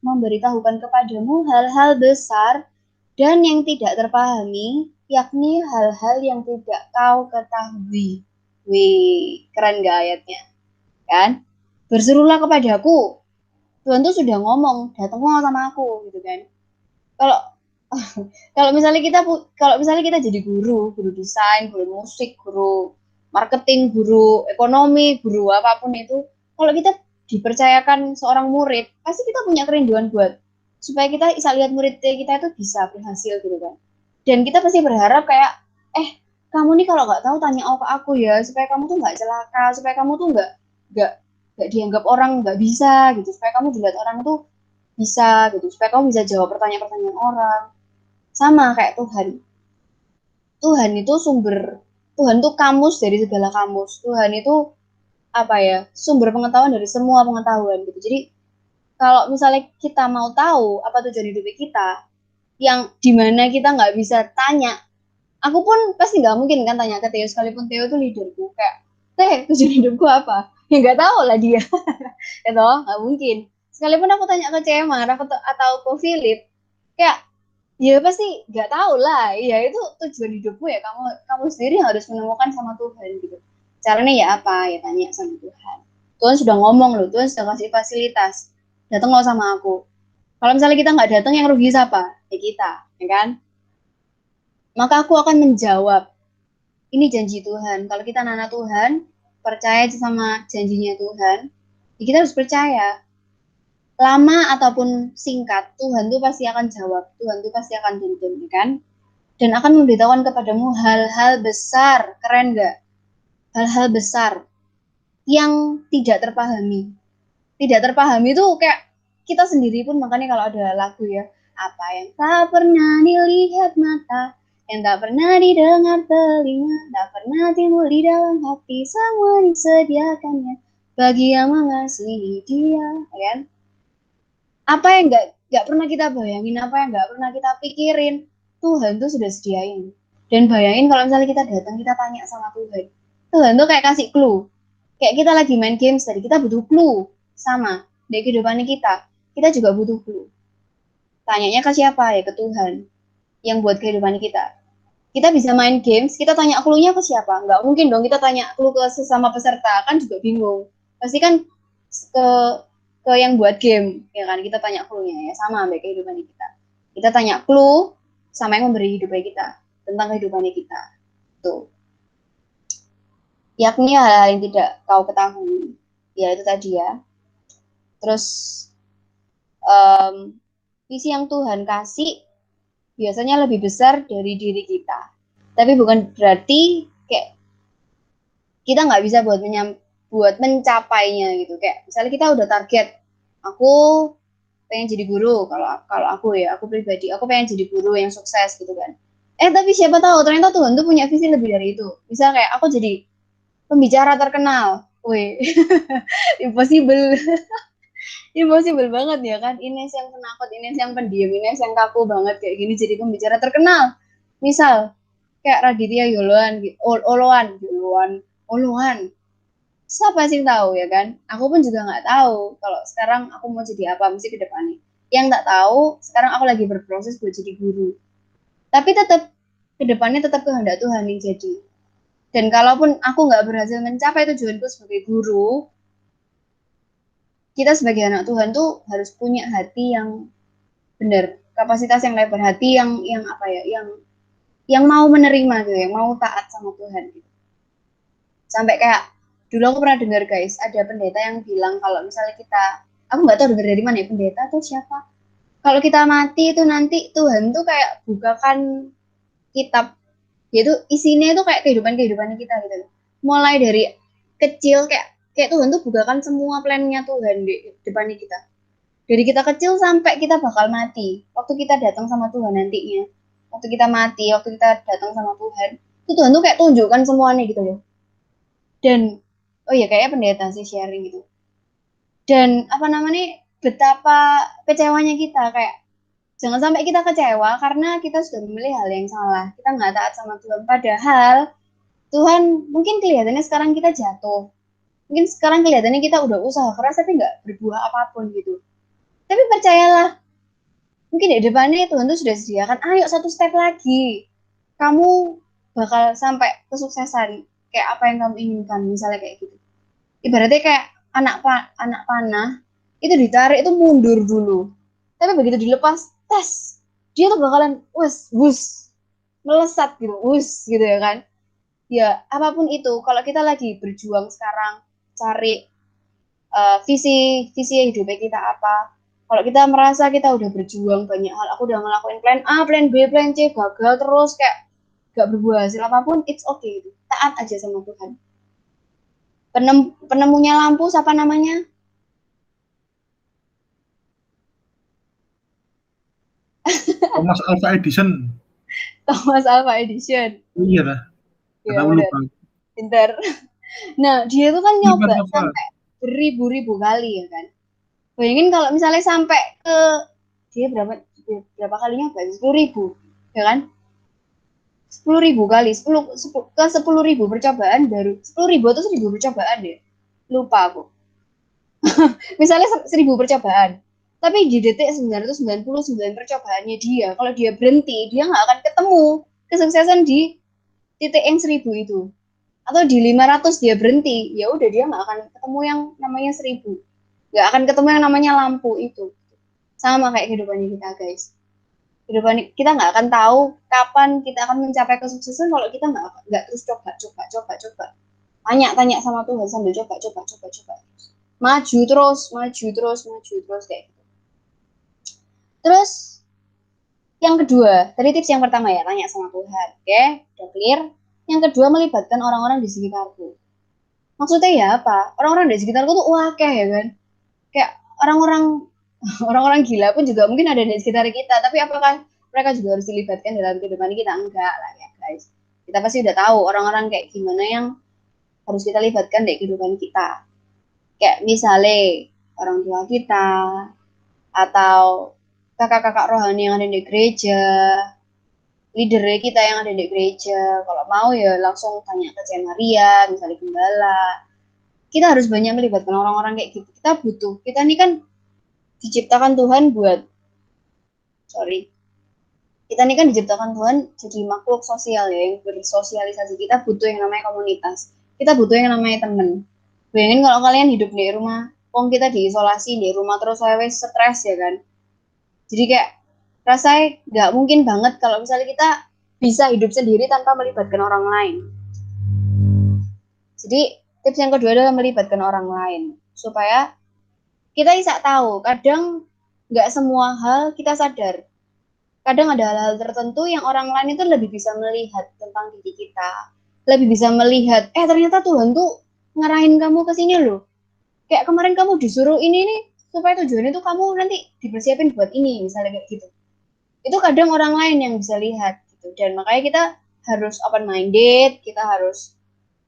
memberitahukan kepadamu hal-hal besar dan yang tidak terpahami, yakni hal-hal yang tidak kau ketahui. Wih, keren gak ayatnya? Kan? Berserulah kepadaku. Tuhan tuh sudah ngomong, datanglah sama aku gitu kan. Kalau kalau misalnya kita jadi guru desain, guru musik, guru marketing, guru ekonomi, guru apapun itu, kalau kita dipercayakan seorang murid, pasti kita punya kerinduan buat supaya kita bisa lihat murid kita itu bisa berhasil gitu kan. Dan kita pasti berharap kayak, kamu nih kalau nggak tahu tanya ke aku ya, supaya kamu tuh nggak celaka, supaya kamu tuh nggak dianggap orang nggak bisa gitu, supaya kamu dilihat orang tuh bisa gitu, supaya kamu bisa jawab pertanyaan-pertanyaan orang. Sama kayak Tuhan. Tuhan itu Tuhan itu kamus dari segala kamus. Tuhan itu apa ya, sumber pengetahuan dari semua pengetahuan gitu. Jadi kalau misalnya kita mau tahu apa tujuan hidup kita, yang dimana kita nggak bisa tanya, aku pun pasti nggak mungkin kan tanya ke Theo, sekalipun Theo itu leaderku, kayak tujuan hidupku apa, ya nggak tahu lah dia. Itu nggak mungkin. Sekalipun aku tanya ke Cemar atau ke Philip, kayak ya pasti nggak tahu lah, ya itu tujuan hidupmu ya, kamu sendiri harus menemukan sama Tuhan gitu. Caranya ya apa, ya tanya sama Tuhan. Tuhan sudah ngomong loh, Tuhan sudah kasih fasilitas, datang lo sama aku. Kalau misalnya kita nggak datang, yang rugi siapa? Ya kita, ya kan? Maka aku akan menjawab, ini janji Tuhan. Kalau kita anak Tuhan, percaya sama janjinya Tuhan, ya kita harus percaya. Lama ataupun singkat, Tuhan tuh pasti akan jawab, Tuhan tuh pasti akan tuntun, kan? Dan akan memberitahukan kepadamu hal-hal besar, keren gak? Hal-hal besar yang tidak terpahami. Tidak terpahami itu kayak kita sendiri pun, makanya kalau ada lagu ya, apa yang tak pernah dilihat mata, yang tak pernah didengar telinga, tak pernah timbul di dalam hati, semua disediakannya bagi yang mengasihi dia, kan? apa yang nggak pernah kita bayangin, apa yang nggak pernah kita pikirin, Tuhan tuh sudah sediain. Dan bayangin kalau misalnya kita datang, kita tanya sama Tuhan. Tuhan tuh kayak kasih clue. Kayak kita lagi main games tadi, kita butuh clue. Sama, di kehidupan kita juga butuh clue. Tanyanya ke siapa? Ya ke Tuhan. Yang buat kehidupan kita. Kita bisa main games, kita tanya clue-nya ke siapa? Nggak mungkin dong kita tanya clue ke sesama peserta, kan juga bingung. Pasti kan ke yang buat game, ya kan? Kita tanya clue-nya, ya sama ambil kehidupan kita. Kita tanya clue sama yang memberi hidupnya kita, tentang kehidupannya kita. Tuh. Yakni hal-hal yang tidak kau ketahui. Ya itu tadi ya. Terus visi yang Tuhan kasih biasanya lebih besar dari diri kita. Tapi bukan berarti kayak kita nggak bisa buat mencapainya gitu. Kayak misalnya kita udah target, aku pengen jadi guru. Kalau aku ya, aku pribadi, aku pengen jadi guru yang sukses gitu kan. Tapi siapa tahu ternyata Tuhan tuh punya visi lebih dari itu. Bisa kayak aku jadi pembicara terkenal. Wih, impossible. Impossible banget ya kan. Ines yang penakut, Ines yang pendiam, Ines yang kaku banget kayak gini jadi pembicara terkenal. Misal kayak Raditya Yoloan, Oloan. Siapa sih tahu ya kan? Aku pun juga nggak tahu kalau sekarang aku mau jadi apa mesti ke depannya. Yang tak tahu sekarang aku lagi berproses buat jadi guru. Tapi tetap ke depannya tetap kehendak Tuhan yang jadi. Dan kalaupun aku nggak berhasil mencapai tujuanku sebagai guru, kita sebagai anak Tuhan tuh harus punya hati yang benar, kapasitas yang lebar, hati yang apa ya, yang mau menerima gitu, yang mau taat sama Tuhan gitu. Sampai kayak dulu aku pernah dengar guys, ada pendeta yang bilang kalau misalnya kita, aku nggak tahu dengar dari mana ya, pendeta atau siapa, kalau kita mati itu nanti Tuhan tuh kayak bukakan kitab, yaitu isinya itu kayak kehidupan kita gitu, mulai dari kecil kayak Tuhan tuh bukakan semua plannya Tuhan di depannya kita. Dari kita kecil sampai kita bakal mati. Waktu kita datang sama Tuhan nantinya. Waktu kita mati, waktu kita datang sama Tuhan. Itu Tuhan tuh kayak tunjukkan semuanya gitu loh. Dan, oh ya kayaknya pendeta sih sharing gitu. Dan apa namanya, betapa kecewanya kita. Kayak, jangan sampai kita kecewa karena kita sudah memilih hal yang salah. Kita nggak taat sama Tuhan. Padahal, Tuhan mungkin kelihatannya sekarang kita jatuh. Mungkin sekarang kelihatannya kita udah usaha keras tapi nggak berbuah apapun gitu. Tapi percayalah, mungkin di depannya Tuhan tuh sudah sediakan, ayo satu step lagi. Kamu bakal sampai kesuksesan kayak apa yang kamu inginkan, misalnya kayak gitu. Ibaratnya kayak anak panah, itu ditarik itu mundur dulu. Tapi begitu dilepas, tes, dia tuh bakalan wus, melesat gitu, gitu ya kan. Ya, apapun itu, kalau kita lagi berjuang sekarang, cari visi hidupnya kita apa, kalau kita merasa kita udah berjuang banyak hal, aku udah ngelakuin plan A, plan B, plan C, gagal terus kayak gak berbuah hasil apapun, it's okay gitu. Taat aja sama Tuhan. Penemunya lampu siapa namanya? Thomas Alva Edison. Thomas Alva Edison. Iya lah. Ya udah, pintar. Nah, dia tuh kan nyoba sampai beribu-ribu kali ya kan. Bayangin kalau misalnya sampai ke dia berapa kalinya nyoba? 10.000 ya kan? 10.000 kali, 10.000 percobaan baru 10.000 atau 1.000 percobaan deh. Lupa aku. Misalnya 1.000 percobaan. Tapi di detik 999 percobaannya dia, kalau dia berhenti, dia nggak akan ketemu kesuksesan di titik yang 1.000 itu. Atau di 500 dia berhenti, ya udah dia nggak akan ketemu yang namanya 1.000. Nggak akan ketemu yang namanya lampu itu. Sama kayak kehidupannya kita guys. Kehidupan kita nggak akan tahu kapan kita akan mencapai kesuksesan kalau kita nggak terus coba. Tanya sama Tuhan sambil coba. Maju terus kayak gitu. Terus yang kedua, tadi tips yang pertama ya, tanya sama Tuhan. Oke, udah clear. Yang kedua, melibatkan orang-orang di sekitarku. Maksudnya ya apa? Orang-orang di sekitarku tuh kayak ya kan. Kayak orang-orang gila pun juga mungkin ada di sekitar kita, tapi apakah mereka juga harus dilibatkan dalam kehidupan kita? Enggak lah ya guys. Kita pasti udah tahu orang-orang kayak gimana yang harus kita libatkan di kehidupan kita. Kayak misalnya orang tua kita, atau kakak-kakak rohani yang ada di gereja, leader kita yang ada di gereja. Kalau mau ya langsung tanya ke Jen Maria, misalnya gembala. Kita harus banyak melibatkan orang-orang kayak gitu. Kita butuh. Kita ini kan diciptakan Tuhan buat, kita ini kan diciptakan Tuhan jadi makhluk sosial ya, yang bersosialisasi. Kita butuh yang namanya komunitas. Kita butuh yang namanya temen. Bayangin kalau kalian hidup di rumah, kita diisolasi di rumah terus stres ya kan. Jadi kayak rasanya nggak mungkin banget kalau misalnya kita bisa hidup sendiri tanpa melibatkan orang lain. Jadi tips yang kedua adalah melibatkan orang lain supaya kita bisa tahu. Kadang nggak semua hal kita sadar. Kadang ada hal-hal tertentu yang orang lain itu lebih bisa melihat tentang diri kita, lebih bisa melihat ternyata Tuhan tuh ngarahin kamu ke sini loh. Kayak kemarin kamu disuruh ini nih supaya tujuannya tuh kamu nanti dipersiapin buat ini, misalnya kayak gitu. Itu kadang orang lain yang bisa lihat gitu. Dan makanya kita harus open minded, kita harus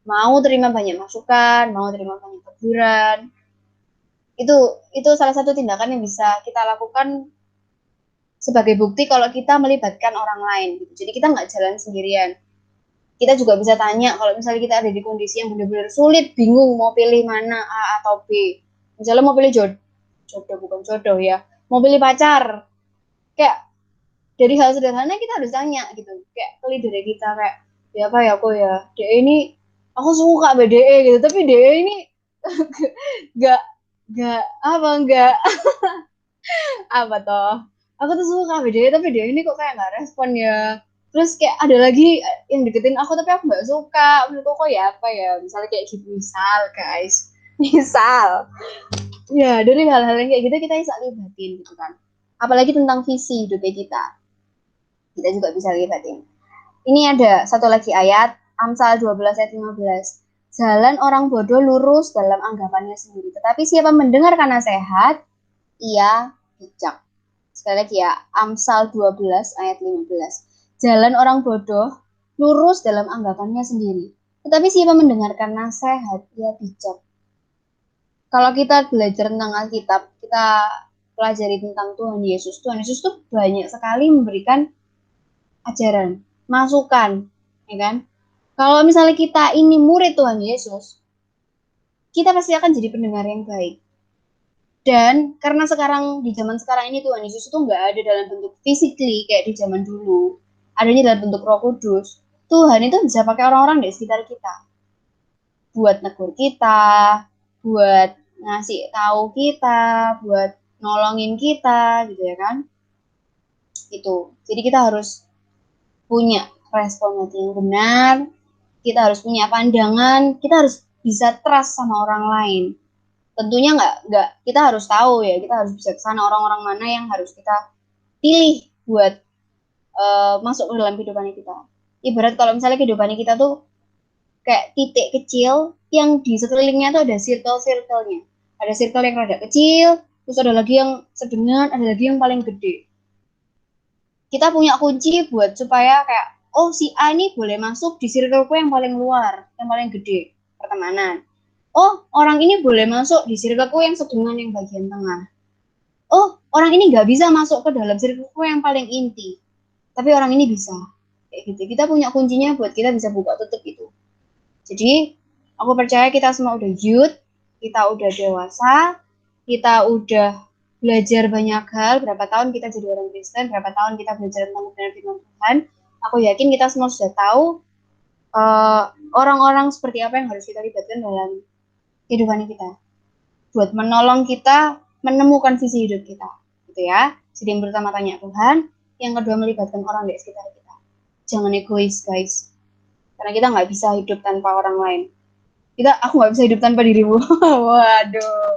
mau terima banyak masukan, mau terima banyak teguran. Itu salah satu tindakan yang bisa kita lakukan sebagai bukti kalau kita melibatkan orang lain gitu. Jadi kita nggak jalan sendirian. Kita juga bisa tanya kalau misalnya kita ada di kondisi yang benar-benar sulit, bingung mau pilih mana A atau B. Misalnya mau pilih jodoh bukan jodoh ya, mau pilih pacar. Kayak dari hal sederhana kita harus tanya gitu. Kayak kali dari kita kayak ya apa ya aku ya, DE ini aku suka BDE gitu, tapi DE ini nggak nggak apa toh, aku tuh suka BDE tapi dia ini kok kayak nggak respon ya. Terus kayak ada lagi yang deketin aku tapi aku nggak suka, menurut kok ya apa ya, misalnya kayak gitu. Misal guys, misal ya dari hal-hal yang kayak gitu kita bisa libatin gitu kan. Apalagi tentang visi hidupnya kita juga bisa libatin. Ini ada satu lagi ayat, Amsal 12 ayat 15. Jalan orang bodoh lurus dalam anggapannya sendiri, tetapi siapa mendengarkan nasihat ia bijak. Sekali lagi ya, Amsal 12 ayat 15. Jalan orang bodoh lurus dalam anggapannya sendiri, tetapi siapa mendengarkan nasihat ia bijak. Kalau kita belajar tentang Alkitab, kita pelajari tentang Tuhan Yesus tuh banyak sekali memberikan ajaran, masukan, ya kan? Kalau misalnya kita ini murid Tuhan Yesus, kita pasti akan jadi pendengar yang baik. Dan karena sekarang di zaman sekarang ini Tuhan Yesus itu nggak ada dalam bentuk physically kayak di zaman dulu, adanya dalam bentuk Roh Kudus. Tuhan itu bisa pakai orang-orang di sekitar kita, buat negur kita, buat ngasih tahu kita, buat nolongin kita, gitu ya kan? Itu. Jadi kita harus punya respon yang benar, kita harus punya pandangan, kita harus bisa trust sama orang lain. Tentunya nggak kita harus tahu ya, kita harus bisa kesana orang-orang mana yang harus kita pilih buat masuk ke dalam kehidupan kita. Ibarat kalau misalnya kehidupan kita tuh kayak titik kecil yang di sekelilingnya tuh ada circle-circle-nya. Ada circle yang rada kecil, terus ada lagi yang sedang, ada lagi yang paling gede. Kita punya kunci buat supaya kayak si A ini boleh masuk di circleku yang paling luar, yang paling gede, pertemanan. Orang ini boleh masuk di circleku yang sedang, yang bagian tengah. Orang ini nggak bisa masuk ke dalam circleku yang paling inti, tapi orang ini bisa. Kayak gitu. Kita punya kuncinya buat kita bisa buka tutup itu. Jadi aku percaya kita semua udah youth, kita udah dewasa, kita udah belajar banyak hal. Berapa tahun kita jadi orang Kristen, berapa tahun kita belajar tentang firman Tuhan. Aku yakin kita semua sudah tahu orang-orang seperti apa yang harus kita libatkan dalam kehidupan kita, buat menolong kita menemukan visi hidup kita, gitu ya. Jadi yang pertama tanya Tuhan, yang kedua melibatkan orang di sekitar kita. Jangan egois guys, karena kita nggak bisa hidup tanpa orang lain. Aku nggak bisa hidup tanpa dirimu. Waduh.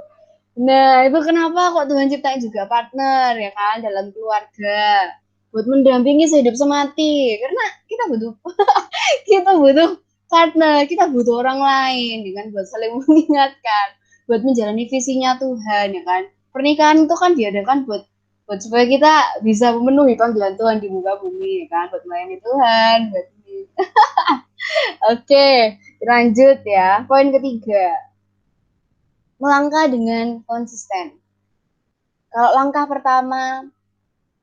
Nah, itu kenapa kok Tuhan ciptain juga partner, ya kan, dalam keluarga. Buat mendampingi sehidup semati. Karena kita butuh kita butuh partner, kita butuh orang lain, ya kan, buat saling mengingatkan, buat menjalani visinya Tuhan, ya kan. Pernikahan itu kan diadakan buat supaya kita bisa memenuhi panggilan Tuhan di muka bumi, ya kan, buat melayani Tuhan, buat Oke, lanjut ya. Poin ketiga, melangkah dengan konsisten. Kalau langkah pertama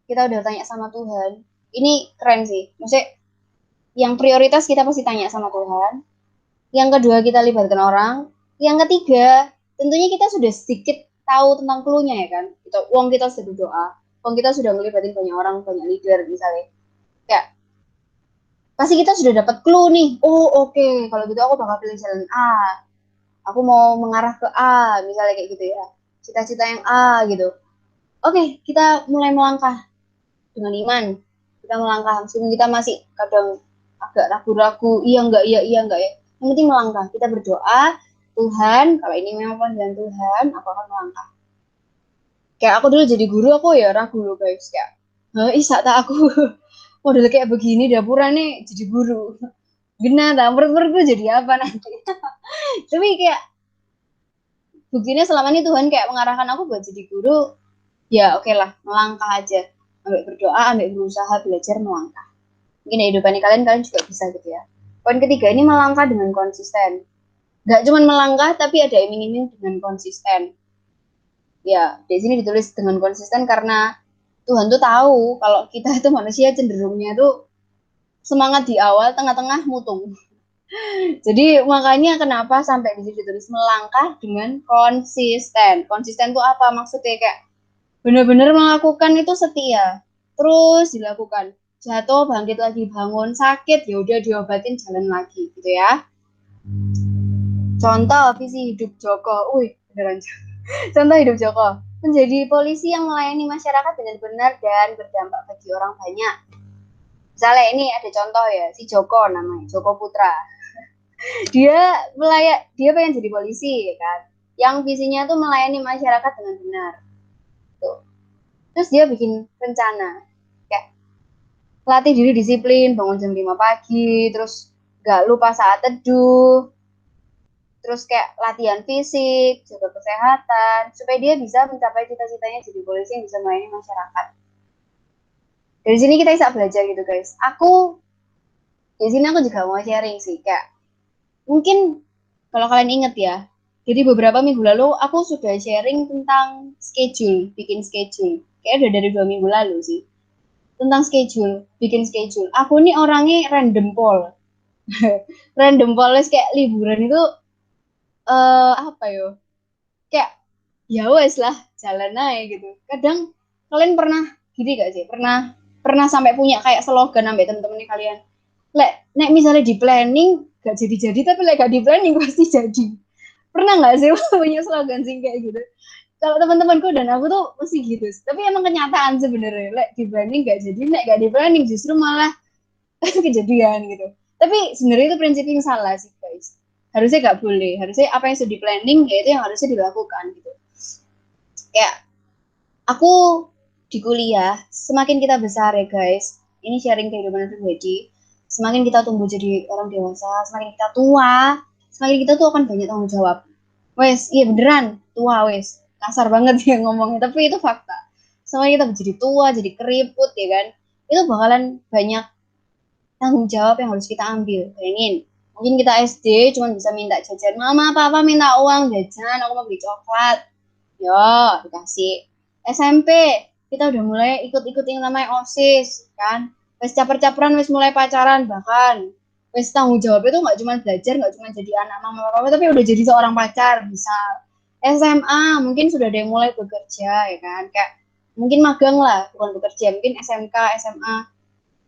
kita udah tanya sama Tuhan, ini keren sih. Maksudnya yang prioritas kita pasti tanya sama Tuhan. Yang kedua kita libatkan orang. Yang ketiga tentunya kita sudah sedikit tahu tentang clue-nya ya kan. Kita sudah berdoa, kita sudah ngelibatin banyak orang, banyak leader misalnya. Kayak pasti kita sudah dapat clue nih. Oh oke, kalau gitu aku bakal pilih jalan A. Aku mau mengarah ke A, misalnya kayak gitu ya. Cita-cita yang A gitu. Oke, kita mulai melangkah dengan iman. Kita melangkah, meskipun kita masih kadang agak ragu-ragu, iya enggak ya. Yang penting melangkah. Kita berdoa, Tuhan, kalau ini memang panggilan Tuhan, aku akan melangkah. Kayak aku dulu jadi guru, aku ya ragu loh guys. Kayak, tak aku model kayak begini dapurannya jadi guru. Gena, menurut gue jadi apa nanti? Tapi kayak buktinya selama ini Tuhan kayak mengarahkan aku buat jadi guru, ya oke lah, melangkah aja. Ambil berdoa, ambil berusaha, belajar, melangkah. Mungkin ya hidupannya kalian juga bisa gitu ya. Poin ketiga ini melangkah dengan konsisten. Gak cuma melangkah, tapi ada iming-iming dengan konsisten. Ya, di sini ditulis dengan konsisten karena Tuhan tuh tahu kalau kita itu manusia cenderungnya tuh semangat di awal, tengah-tengah mutung. Jadi makanya kenapa sampai di sini ditulis melangkah dengan konsisten. Konsisten tuh apa maksudnya? Kayak benar-benar melakukan itu setia, terus dilakukan. Jatuh, bangkit lagi, bangun, sakit, ya udah diobatin, jalan lagi, gitu ya. Contoh visi hidup Joko, beneran. Contoh hidup Joko, menjadi polisi yang melayani masyarakat dengan benar dan berdampak bagi orang banyak. Misalnya ini ada contoh ya, si Joko namanya, Joko Putra. Dia pengen jadi polisi, ya kan? Yang visinya tuh melayani masyarakat dengan benar. Tuh. Terus dia bikin rencana, kayak latih diri disiplin, bangun jam 5 pagi, terus gak lupa saat teduh, terus kayak latihan fisik, jaga kesehatan, supaya dia bisa mencapai cita-citanya jadi polisi yang bisa melayani masyarakat. Dari sini kita bisa belajar gitu guys. Di sini aku juga mau sharing sih, kayak mungkin kalau kalian inget ya, jadi beberapa minggu lalu aku sudah sharing tentang schedule, bikin schedule. Kayak udah dari 2 minggu lalu sih. Tentang schedule, bikin schedule. Aku nih orangnya random poll. Random poll kayak liburan itu apa yo? Kayak ya wes lah, jalan aja gitu. Kadang kalian pernah gini gak sih? Pernah sampai punya kayak slogan sampai temen-temen kalian. Nek misalnya di planning gak jadi-jadi, tapi gak di planning pasti jadi. Pernah gak sih punya slogan sih kayak gitu? Kalau teman-temanku dan aku tuh mesti gitu. Tapi emang kenyataan sebenarnya, di planning gak jadi, gak di planning justru malah kejadian gitu. Tapi sebenarnya itu prinsip yang salah sih guys. Harusnya gak boleh. Harusnya apa yang sudah di planning ya itu yang harusnya dilakukan gitu. Kayak aku di kuliah, semakin kita besar ya guys. Ini sharing kehidupan pribadi. Semakin kita tumbuh jadi orang dewasa, semakin kita tua, semakin kita tuh akan banyak tanggung jawab. Wes, iya beneran, tua wes. Kasar banget ya ngomongnya, tapi itu fakta. Semakin kita menjadi tua, jadi keriput ya kan. Itu bakalan banyak tanggung jawab yang harus kita ambil. Bayangin, mungkin kita SD cuma bisa minta jajan, mama papa minta uang jajan, aku mau beli coklat, yo dikasih. SMP kita udah mulai ikut-ikut yang namanya OSIS kan, wes caper-caperan, wes mulai pacaran, bahkan wes tanggung jawab itu nggak cuma belajar, nggak cuma jadi anak mama papa, tapi udah jadi seorang pacar. Bisa SMA mungkin sudah ada yang mulai bekerja ya kan, kayak mungkin magang lah, bukan bekerja, mungkin SMK SMA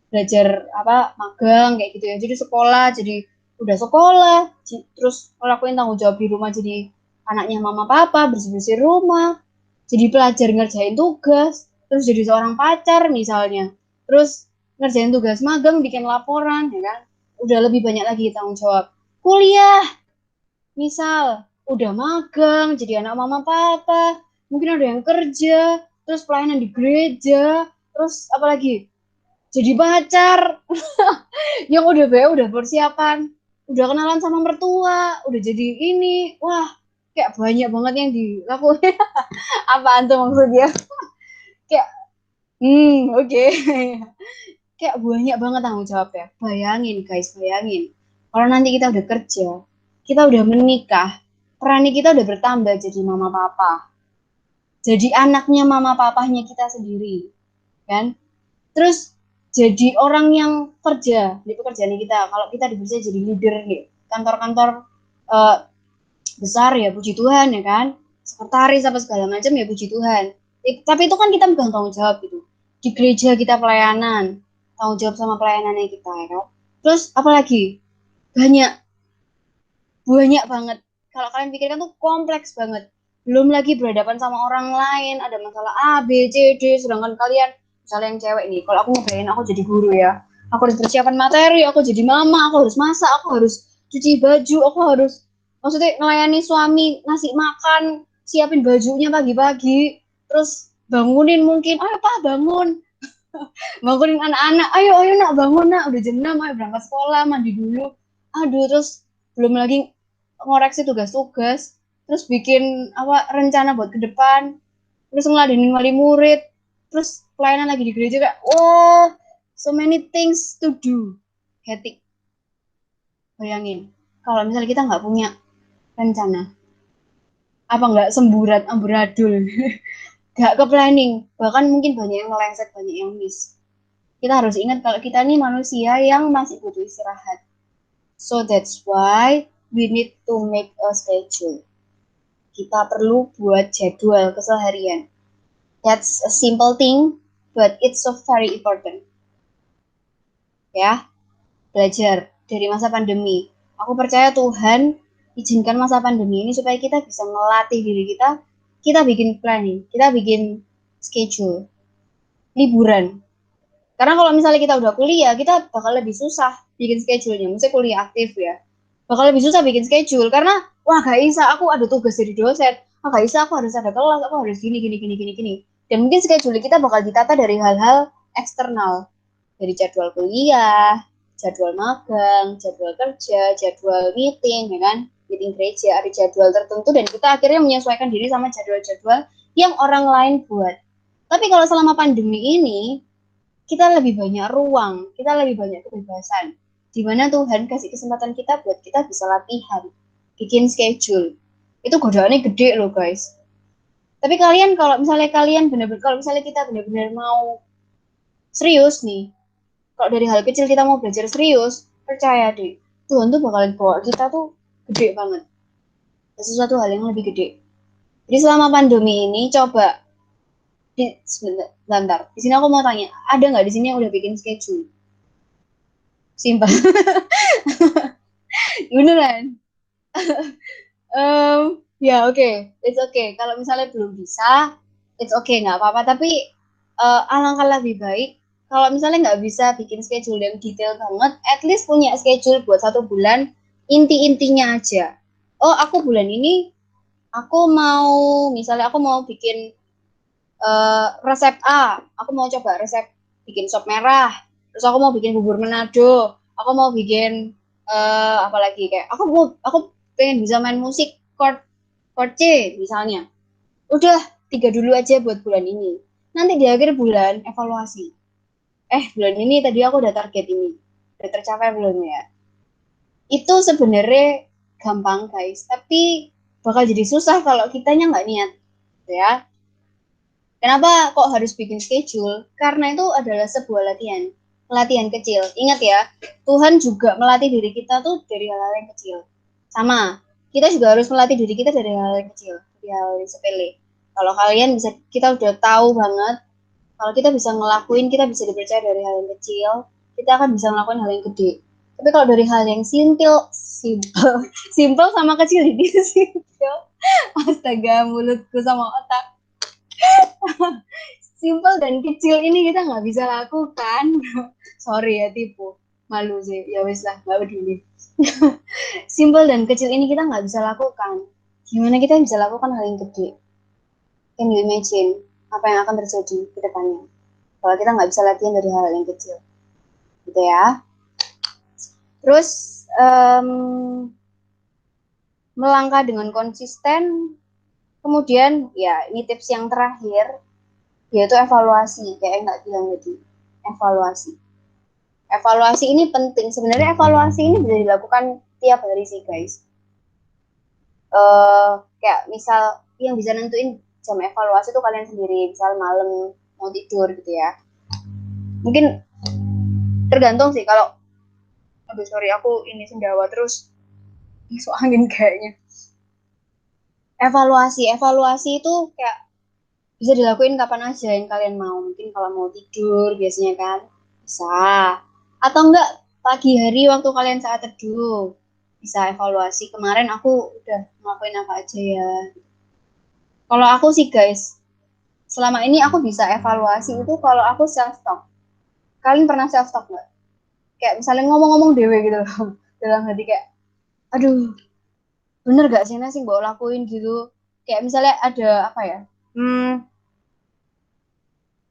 belajar magang kayak gitu ya, jadi sekolah, jadi udah sekolah terus ngelakuin tanggung jawab di rumah, jadi anaknya mama papa, bersih-bersih rumah, jadi pelajar ngerjain tugas, terus jadi seorang pacar misalnya, terus ngerjain tugas magang, bikin laporan ya kan, udah lebih banyak lagi tanggung jawab. Kuliah misal udah magang jadi anak mama papa, mungkin ada yang kerja, terus pelayanan di gereja, terus apalagi jadi pacar yang udah persiapan, udah kenalan sama mertua, udah jadi ini, wah kayak banyak banget yang dilakuin. Apaan tuh maksudnya? Kayak oke. Kayak banyak banget tanggung jawab ya. Bayangin guys, kalau nanti kita udah kerja, kita udah menikah, peran kita udah bertambah jadi mama papa, jadi anaknya mama papahnya kita sendiri, kan? Terus jadi orang yang kerja di pekerjaan kita. Kalau kita bisa jadi leader nih, kantor-kantor uh, besar ya puji Tuhan ya kan, sekretaris apa segala macam ya puji Tuhan. Tapi itu kan kita megang tanggung jawab gitu. Di gereja kita pelayanan, tanggung jawab sama pelayanannya kita ya kan. Terus apalagi banyak banget. Kalau kalian pikirkan tuh kompleks banget. Belum lagi berhadapan sama orang lain, ada masalah A, B, C, D, sedangkan kalian, misalnya yang cewek nih, kalau aku ngebayangin aku jadi guru ya, aku harus persiapan materi, aku jadi mama, aku harus masak, aku harus cuci baju, aku harus, maksudnya melayani suami, ngasih makan, siapin bajunya pagi-pagi, terus bangunin mungkin, ayo pak bangun, bangunin anak-anak, ayo nak bangun nak, udah jam 6, ayo berangkat sekolah, mandi dulu, aduh terus belum lagi ngoreksi tugas-tugas, terus bikin apa rencana buat ke depan, terus ngeladenin wali murid, terus pelayanan lagi di gereja kayak, oh so many things to do, hectic. Bayangin, kalau misalnya kita nggak punya rencana, apa nggak semburat amburadul, nggak ke planning, bahkan mungkin banyak yang meleset, banyak yang miss. Kita harus ingat kalau kita ini manusia yang masih butuh istirahat. So that's why we need to make a schedule. Kita perlu buat jadwal keseharian. That's a simple thing, but it's so very important. Ya, belajar dari masa pandemi. Aku percaya Tuhan izinkan masa pandemi ini supaya kita bisa melatih diri kita. Kita bikin planning, kita bikin schedule, liburan. Karena kalau misalnya kita udah kuliah, kita bakal lebih susah bikin schedule-nya. Misalnya kuliah aktif ya, bakal lebih susah bikin schedule karena wah gak bisa, aku ada tugas dari dosen, gak bisa, aku harus ada kelas, aku harus gini. Dan mungkin schedule kita bakal ditata dari hal-hal eksternal, dari jadwal kuliah, jadwal magang, jadwal kerja, jadwal meeting, ya kan, meeting gereja, ada jadwal tertentu, dan kita akhirnya menyesuaikan diri sama jadwal-jadwal yang orang lain buat. Tapi kalau selama pandemi ini, kita lebih banyak ruang, kita lebih banyak kebebasan, di mana Tuhan kasih kesempatan kita buat kita bisa latihan, bikin schedule. Itu godaannya gede loh guys. Tapi kalian kalau misalnya kita benar-benar mau serius nih, kalau dari hal kecil kita mau belajar serius, percaya deh, Tuhan tuh bakalan bawa kita tuh gede banget. Sesuatu hal yang lebih gede. Jadi selama pandemi ini coba sebentar. Di sini aku mau tanya, ada nggak di sini yang udah bikin schedule? Simpel. Beneran. Ya oke, it's okay. Kalau misalnya belum bisa, it's okay, nggak apa-apa. Tapi alangkah lebih baik kalau misalnya nggak bisa bikin schedule yang detail banget, at least punya schedule buat 1 bulan, inti-intinya aja. Oh, aku bulan ini, misalnya aku mau bikin resep A, aku mau coba resep bikin sop merah, terus aku mau bikin bubur Manado, aku mau bikin apa lagi, kayak aku pengen bisa main musik chord C misalnya. Udah 3 dulu aja buat bulan ini. Nanti di akhir bulan evaluasi. Bulan ini tadi aku udah target ini, udah tercapai belum ya? Itu sebenarnya gampang guys, tapi bakal jadi susah kalau kitanya nggak niat, ya. Kenapa kok harus bikin schedule? Karena itu adalah sebuah latihan kecil. Ingat ya, Tuhan juga melatih diri kita tuh dari hal-hal yang kecil. Sama, kita juga harus melatih diri kita dari hal yang kecil, dari hal yang sepele. Kalau kalian bisa, kita udah tahu banget, kalau kita bisa ngelakuin, kita bisa dipercaya dari hal yang kecil, kita akan bisa ngelakuin hal yang gede. Tapi kalau dari hal yang simple sama kecil ini simple, astaga mulutku sama otak. Simple dan kecil ini kita nggak bisa lakukan. Sorry ya, tipu, malu sih, ya wes lah, nggak peduli. Simple dan kecil ini kita nggak bisa lakukan. Gimana kita bisa lakukan hal yang gede? Can you imagine apa yang akan terjadi ke depannya kalau kita nggak bisa latihan dari hal yang kecil, gitu ya. Terus melangkah dengan konsisten. Kemudian ya ini tips yang terakhir, yaitu evaluasi. Kayak nggak bilang tadi, evaluasi ini penting. Sebenarnya evaluasi ini bisa dilakukan tiap hari sih guys. Kayak misal yang bisa nentuin jam evaluasi tuh kalian sendiri, misal malam mau tidur gitu ya. Mungkin tergantung sih, kalau aduh sorry aku ini sendawa terus masuk angin kayaknya. Evaluasi itu kayak bisa dilakuin kapan aja yang kalian mau. Mungkin kalau mau tidur biasanya kan bisa, atau enggak pagi hari waktu kalian saat teduh bisa evaluasi kemarin aku udah ngelakuin apa aja ya. Kalau aku sih guys, selama ini aku bisa evaluasi itu kalau aku self talk. Kalian pernah self talk nggak? Kayak misalnya ngomong-ngomong dewe gitu loh dalam hati, kayak aduh bener gak sih nasi mbak lakuin gitu. Kayak misalnya ada apa ya,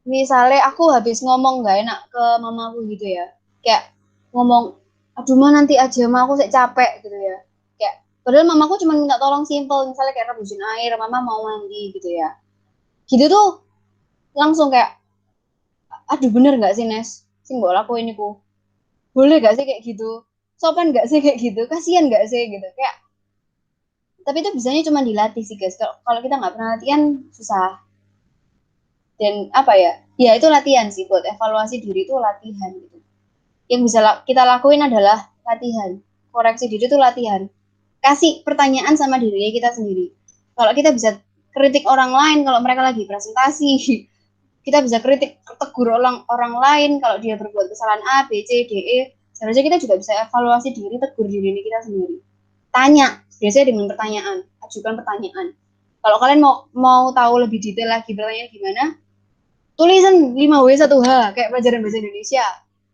misalnya aku habis ngomong nggak enak ke mamaku gitu ya, kayak ngomong aduh mah nanti aja mah aku sih capek gitu ya, kayak padahal mamaku cuma minta tolong simple, misalnya kayak rebusin air, mama mau mandi gitu ya, gitu tuh langsung kayak aduh bener nggak sih Nes sih mbak lakuin itu, boleh gak sih kayak gitu, sopan gak sih kayak gitu, kasihan gak sih gitu, kayak tapi itu bisanya cuma dilatih sih guys. Kalau kita nggak pernah latihan susah. Dan apa ya, ya itu latihan sih, buat evaluasi diri itu latihan gitu. Yang bisa kita lakuin adalah latihan. Koreksi diri itu latihan. Kasih pertanyaan sama diri kita sendiri. Kalau kita bisa kritik orang lain kalau mereka lagi presentasi, kita bisa kritik, tegur orang lain kalau dia berbuat kesalahan A, B, C, D, E. Seharusnya kita juga bisa evaluasi diri, tegur diri kita sendiri. Tanya, biasanya dengan pertanyaan, ajukan pertanyaan. Kalau kalian mau tahu lebih detail lagi pertanyaan gimana, tulisan 5W1H kayak pelajaran bahasa Indonesia.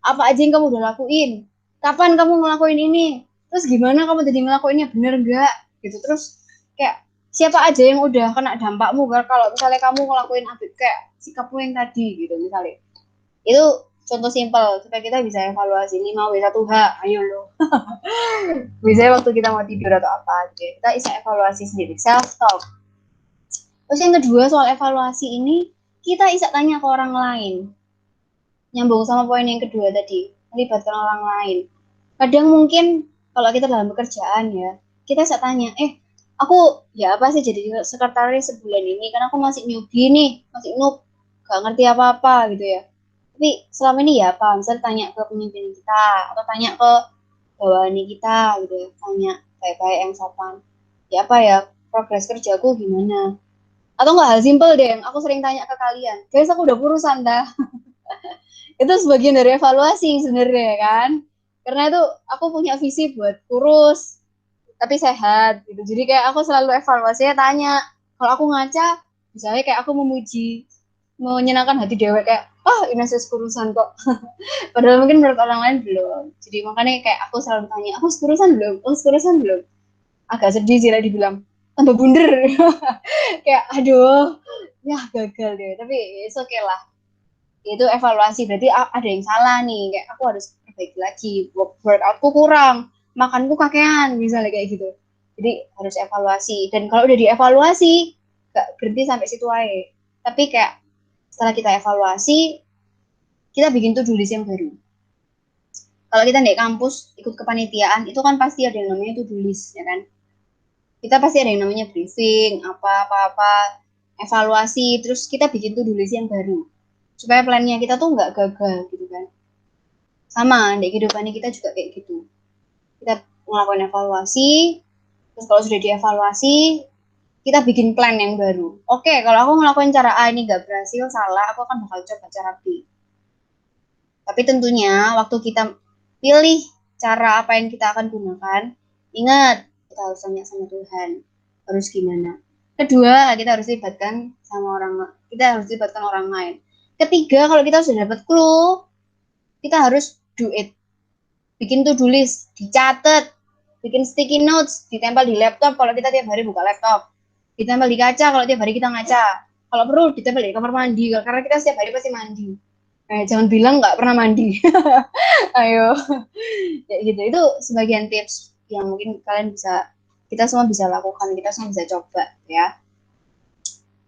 Apa aja yang kamu udah lakuin? Kapan kamu ngelakuin ini? Terus gimana kamu tadi ngelakuinnya, bener enggak? Gitu. Terus kayak siapa aja yang udah kena dampakmu kalau misalnya kamu ngelakuin kayak sikapmu yang tadi gitu misalnya. Itu contoh simpel supaya kita bisa evaluasi 5W1H. Ayo lo. Biasanya waktu kita mau tidur atau apa aja, kita bisa evaluasi sendiri, self talk. Terus yang kedua soal evaluasi ini, kita bisa tanya ke orang lain. Nyambung sama poin yang kedua tadi, melibatkan orang lain. Kadang mungkin kalau kita dalam pekerjaan ya, kita bisa tanya, aku ya apa sih jadi sekretaris sebulan ini, karena aku masih newbie nih, masih noob, gak ngerti apa-apa gitu ya. Tapi selama ini ya apa, misalnya tanya ke pemimpin kita, atau tanya ke bawahan kita gitu ya, tanya baik-baik yang sopan. Ya apa ya, progres kerjaku gimana? Atau enggak, hal simpel deh, aku sering tanya ke kalian, guys aku udah kurusan dah. Itu sebagian dari evaluasi sebenarnya kan, karena itu aku punya visi buat kurus tapi sehat gitu, jadi kayak aku selalu evaluasinya tanya. Kalau aku ngaca misalnya kayak aku memuji, menyenangkan hati dewek, kayak Ines kurusan kok. Padahal mungkin menurut orang lain belum, jadi makanya kayak aku selalu tanya, aku kurusan belum, kurusan belum. Agak sedih sih lah dibilang tambah bunder. Kayak aduh ya gagal deh, tapi it's okay lah, itu evaluasi, berarti ada yang salah nih, kayak aku harus perbaiki lagi, workoutku kurang, makanku kakean misalnya kayak gitu. Jadi harus evaluasi, dan kalau udah dievaluasi gak berhenti sampai situ aja, tapi kayak setelah kita evaluasi kita bikin to-do list yang baru. Kalau kita di kampus ikut kepanitiaan itu kan pasti ada yang namanya to-do list ya kan, kita pasti ada yang namanya briefing apa evaluasi, terus kita bikin to-do list yang baru supaya plannya kita tuh nggak gagal gitu kan. Sama di kehidupannya kita juga kayak gitu, kita ngelakuin evaluasi, terus kalau sudah dievaluasi kita bikin plan yang baru. Oke, kalau aku ngelakuin cara A ini nggak berhasil, salah, aku akan bakal coba cara B. Tapi tentunya waktu kita pilih cara apa yang kita akan gunakan, ingat kita harus tanya sama Tuhan harus gimana. Kedua, kita harus libatkan orang lain. Ketiga, kalau kita sudah dapat clue, kita harus do it. Bikin to-do list, dicatat, bikin sticky notes, ditempel di laptop kalau kita tiap hari buka laptop, ditempel di kaca kalau tiap hari kita ngaca, kalau perlu ditempel di kamar mandi karena kita setiap hari pasti mandi. Jangan bilang nggak pernah mandi. Ayo, ya gitu. Itu sebagian tips yang mungkin kita semua bisa lakukan, kita semua bisa coba ya.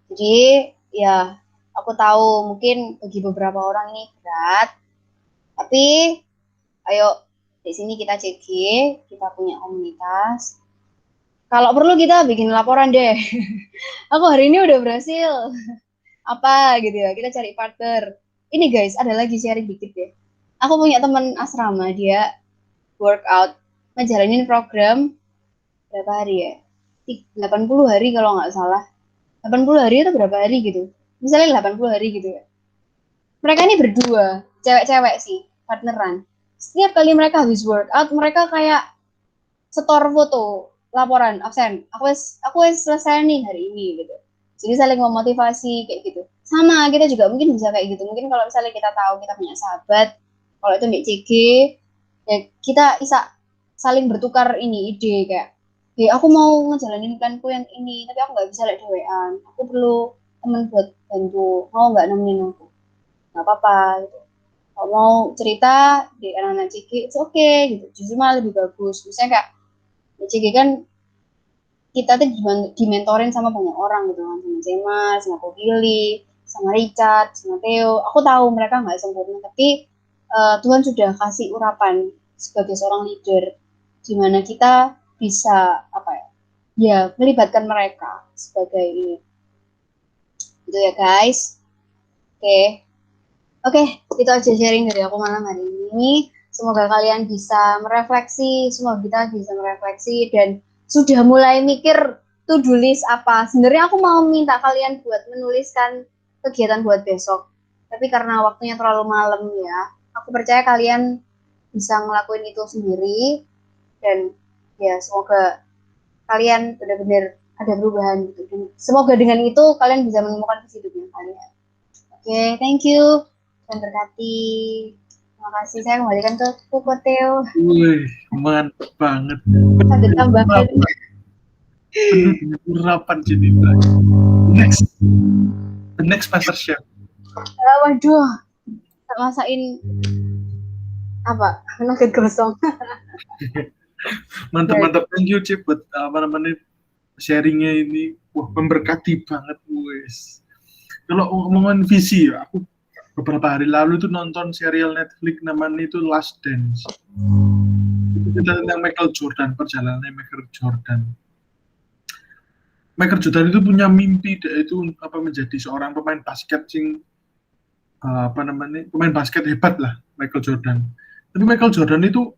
Jadi ya aku tahu mungkin bagi beberapa orang ini berat, tapi ayo di sini kita CG, kita punya komunitas. Kalau perlu kita bikin laporan deh. Aku hari ini udah berhasil. Apa gitu ya, kita cari partner. Ini guys, ada lagi sharing dikit deh. Aku punya teman asrama, dia workout, ngejalanin program berapa hari ya? 80 hari kalau nggak salah. 80 hari itu berapa hari gitu? Misalnya 80 hari gitu ya. Mereka ini berdua, cewek-cewek sih, partneran. Setiap kali mereka habis workout, mereka kayak setor foto laporan absen. Aku wes selesai nih hari ini gitu. Jadi saling memotivasi kayak gitu. Sama kita juga mungkin bisa kayak gitu. Mungkin kalau misalnya kita tahu kita punya sahabat, kalau itu di CG, ya kita bisa saling bertukar ini ide kayak, aku mau ngejalanin planku yang ini, tapi aku nggak bisa lihat dewean. Aku perlu temen buat bantu. Mau nggak nemenin aku? Nggak apa-apa gitu. Kalau mau cerita di anak-anak CG, itu oke gitu. Justru malah lebih bagus. Misalnya kayak CG kan kita tuh dimentorin sama banyak orang gitu kan, sama Cemas, sama Ko Billy, sama Richard, sama Theo. Aku tahu mereka nggak sempurna, tapi Tuhan sudah kasih urapan sebagai seorang leader, di mana kita bisa apa ya melibatkan mereka sebagai ini, gitu ya guys. Oke, itu aja sharing dari aku malam hari ini. Semoga kalian bisa merefleksi, semoga kita bisa merefleksi dan sudah mulai mikir to-do list apa. Sebenarnya aku mau minta kalian buat menuliskan kegiatan buat besok. Tapi karena waktunya terlalu malam ya, aku percaya kalian bisa ngelakuin itu sendiri. Dan ya semoga kalian benar-benar ada perubahan gitu. Dan semoga dengan itu kalian bisa menemukan visi hidupnya kalian. Oke, thank you. Dan berkati. Terima kasih. Saya kembalikan ke Koko Theo. Wih, mantap banget. Ada tambahan. Penuh dengan urapan jadi the next master chef. Waduh, tak masain apa? Nugget gosong. Mantap, thank you Cip buat apa namanya sharingnya ini. Wah, memberkati banget wes. Kalau ngomongin visi ya, aku beberapa hari lalu tuh nonton serial Netflix namanya itu Last Dance. Itu tentang Michael Jordan, perjalanannya Michael Jordan. Michael Jordan itu punya mimpi, dia itu apa menjadi seorang pemain basket sing apa namanya pemain basket hebat lah Michael Jordan. Tapi Michael Jordan itu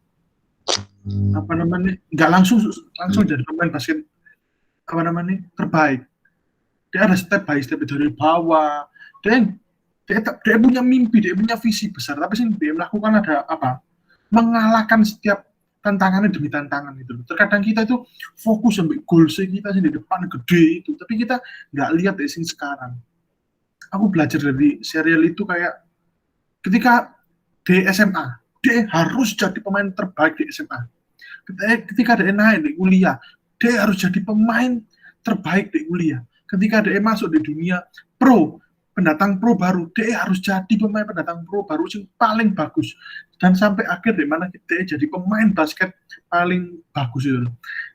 apa namanya nggak langsung jadi pemain basket apa namanya terbaik. Dia ada step by step dari bawah. Dia punya mimpi, dia punya visi besar. Tapi sih dia melakukan ada apa? Mengalahkan setiap tantangannya demi tantangan itu. Terkadang kita itu fokus sampai goals kita di depan gede itu, tapi kita nggak lihat di sini sekarang. Aku belajar dari serial itu kayak ketika di SMA, dia harus jadi pemain terbaik di SMA. Ketika dia naik di kuliah, dia harus jadi pemain terbaik di kuliah. Ketika dia masuk di dunia pro, pendatang pro baru, dia harus jadi pemain pendatang pro baru yang paling bagus. Dan sampai akhir di mana dia jadi pemain basket paling bagus itu.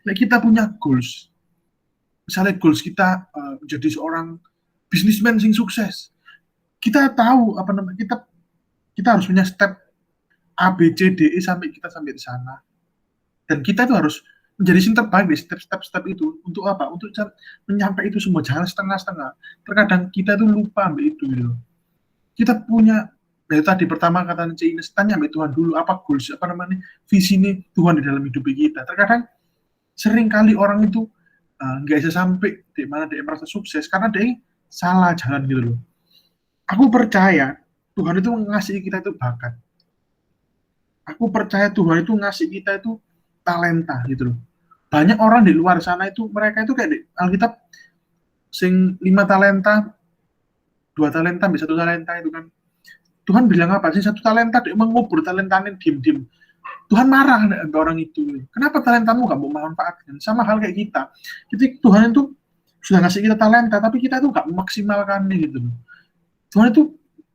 Nah, kita punya goals. Misalnya goals kita menjadi seorang bisnismen yang sukses. Kita tahu apa namanya kita harus punya step A, B, C, D, E sampai di sana. Dan kita itu harus menjadi yang terbaik di step itu. Untuk apa? Untuk menyampai itu semua. Jangan setengah-setengah. Terkadang kita itu lupa ambil itu. Gitu. Kita punya, dari tadi pertama kata Ines, tanya ambil Tuhan dulu, apa goals, apa namanya, visi ini Tuhan di dalam hidup kita. Terkadang sering kali orang itu nggak bisa sampai di mana dia merasa sukses, karena dia salah jalan gitu loh. Aku percaya Tuhan itu ngasih kita itu bakat. Aku percaya Tuhan itu ngasih kita itu talenta gitu loh. Banyak orang di luar sana itu mereka itu kayak di Alkitab sing 5 talenta, 2 talenta, 1 talenta itu kan. Tuhan bilang apa sih? 1 talenta dia mengubur talentanya diem-diem. Tuhan marah ke orang itu. Kenapa talentamu gak mau memanfaatkan? Sama hal kayak kita. Jadi Tuhan itu sudah ngasih kita talenta, tapi kita itu gak memaksimalkannya gitu loh.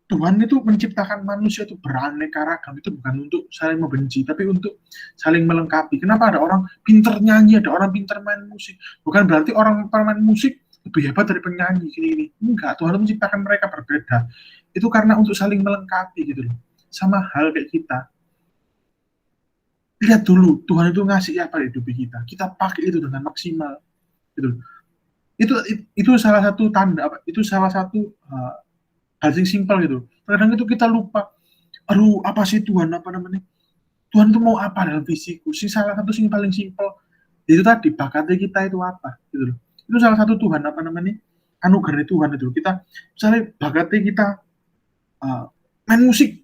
Tuhan itu menciptakan manusia itu beraneka ragam, itu bukan untuk saling membenci, tapi untuk saling melengkapi. Kenapa ada orang pinter nyanyi, ada orang pinter main musik? Bukan berarti orang pemain musik lebih hebat dari penyanyi gini. Enggak, Tuhan menciptakan mereka berbeda. Itu karena untuk saling melengkapi gitu loh. Sama hal kayak kita. lihat dulu Tuhan itu ngasih apa di hidup kita. Kita pakai itu dengan maksimal. Gitu. Itu salah satu tanda apa? Itu salah satu hal yang simpel gitu. Kadang itu kita lupa. Aduh, apa sih Tuhan apa namanya? Tuhan tuh mau apa dalam visiku? Salah satu yang paling simpel itu tadi bakatnya kita itu apa gitu loh. Itu salah satu Tuhan apa namanya? Anugerah Tuhan itu. Kita misalnya bakatnya kita main musik.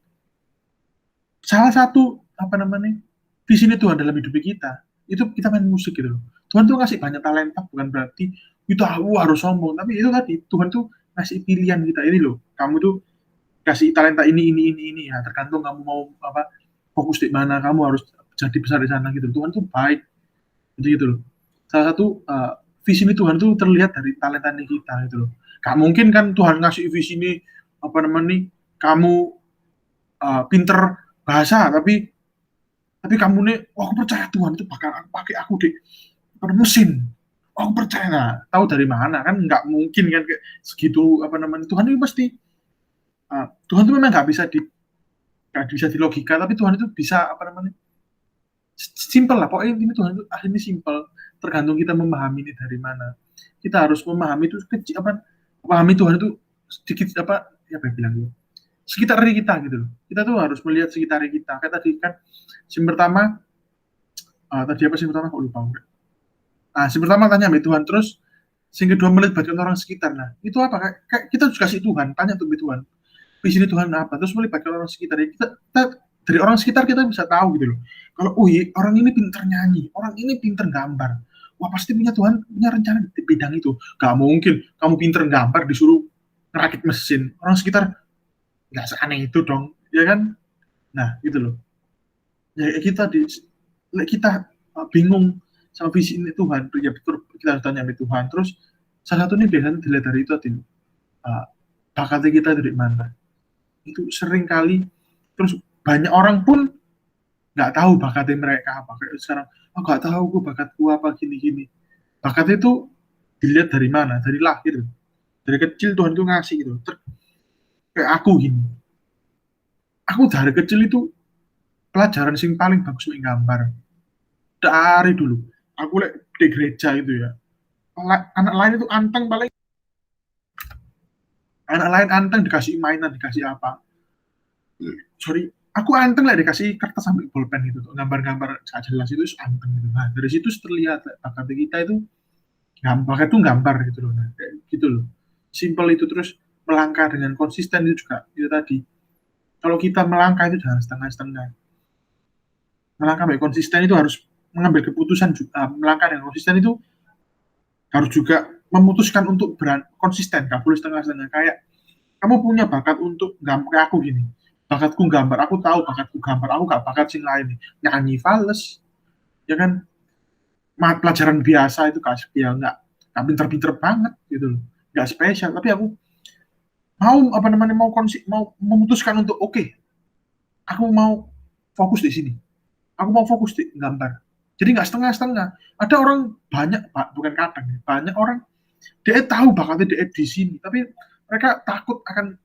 Salah satu apa namanya? Visi Tuhan dalam hidup kita itu kita main musik gitu loh. Tuhan tuh ngasih banyak talenta bukan berarti kita harus sombong, tapi itu tadi Tuhan tuh ngasih pilihan kita ini loh. Kamu tuh kasih talenta ini ya, tergantung kamu mau apa fokus di mana, kamu harus jadi besar di sana gitu. Tuhan tuh baik gitu loh. Salah satu visi Tuhan tuh terlihat dari talenta kita gitu loh. Gak mungkin kan Tuhan ngasih visi ini apa namanya kamu pinter bahasa tapi kamu nih, aku percaya Tuhan itu bakal pakai aku di mesin. Aku percaya, nah, tahu dari mana kan nggak mungkin kan kayak segitu apa namanya Tuhan itu pasti Tuhan itu memang nggak bisa di logika, tapi Tuhan itu bisa apa namanya simple lah. Pokoknya ini Tuhan itu akhirnya simple. Tergantung kita memahami ini dari mana. Kita harus memahami itu kecil apa memahami Tuhan itu sedikit apa ya bilang gitu. Sekitar diri kita gitu loh. Kita tuh harus melihat sekitar diri kita. Kayak tadi kan yang pertama tadi apa sih pertama kok lupa. Yang pertama tanya sama Tuhan, terus yang kedua melibatkan orang sekitar. Nah, itu apa? Kayak kita juga kasih Tuhan, tanya untuk Tuhan. Visi Tuhan apa? Terus melibatkan orang sekitar. Kita dari orang sekitar kita bisa tahu gitu loh. Kalau orang ini pinter nyanyi, orang ini pinter gambar. Wah, pasti Tuhan punya rencana di bidang itu. Gak mungkin kamu pinter gambar disuruh ngerakit mesin. Orang sekitar nggak seaneh itu dong, ya kan? Nah, gitu loh. Ya kita bingung sama visi ini Tuhan, ya betul kita harus tanya sama Tuhan. Terus salah satu ini biasanya dilihat dari itu tadi, bakatnya kita dari mana? Itu sering kali, terus banyak orang pun nggak tahu bakatnya mereka apa. Kayak sekarang, nggak tahu gue bakatku apa gini-gini. Bakatnya itu dilihat dari mana? Dari lahir. Dari kecil Tuhan itu ngasih gitu. Kayak aku gini. Aku dari kecil itu pelajaran sing paling bagus main gambar. Dari dulu. Aku di gereja itu ya. Anak lain itu anteng paling. Anak lain anteng dikasih mainan, dikasih apa. Sorry, aku anteng lah dikasih kertas sampai bolpen gitu. Gambar-gambar gak jelas itu anteng gitu. Nah, dari situ terlihat bakat kita itu bakat itu gambar gitu loh. Nah, kayak gitu loh. Simple itu terus melangkah dengan konsisten itu juga itu tadi. Kalau kita melangkah itu jangan setengah-setengah. Melangkah baik konsisten itu harus mengambil keputusan juga. Melangkah dengan konsisten itu harus juga memutuskan untuk konsisten, gak boleh setengah-setengah. Kayak kamu punya bakat untuk gambar aku gini. Bakatku gambar, aku tahu bakatku gambar, aku gak bakat sing lain nih. Nyanyi fales, ya kan? Pelajaran biasa itu ya nggak pinter-pinter banget gitu loh. Nggak spesial, tapi aku mau memutuskan untuk aku mau fokus di sini. Aku mau fokus di gambar. Jadi nggak setengah-setengah. Ada orang banyak, bukan kadang, banyak orang dia tahu bakatnya dia di sini, tapi mereka takut akan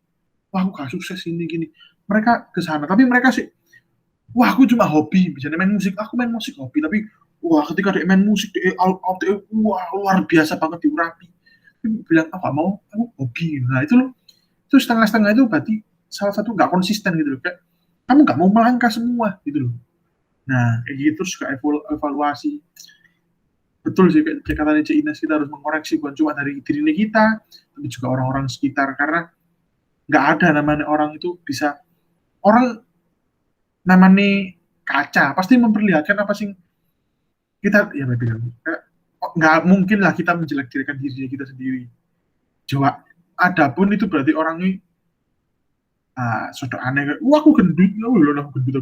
wah aku gak sukses ini gini. Mereka ke sana, tapi mereka sih wah aku cuma hobi, misalnya main musik, aku main musik hobi, tapi wah ketika dia main musik dia wah luar biasa banget diurapi. Bilang apa mau aku hobi. Nah itu loh, itu setengah-setengah itu berarti salah satu nggak konsisten gitu loh. Kayak kamu nggak mau melangkah semua gitu loh. Nah kayak gitu juga evaluasi. Betul sih kayak katanya Cik Ines, kita harus mengoreksi bukan cuma dari diri kita, tapi juga orang-orang sekitar, karena nggak ada namanya orang itu bisa orang namanya kaca pasti memperlihatkan apa sih kita ya bilang nggak mungkin lah kita menjelek-jelekan diri kita sendiri. Coba adapun itu berarti orang ini sudah aneh, wah aku gendut, aku gendut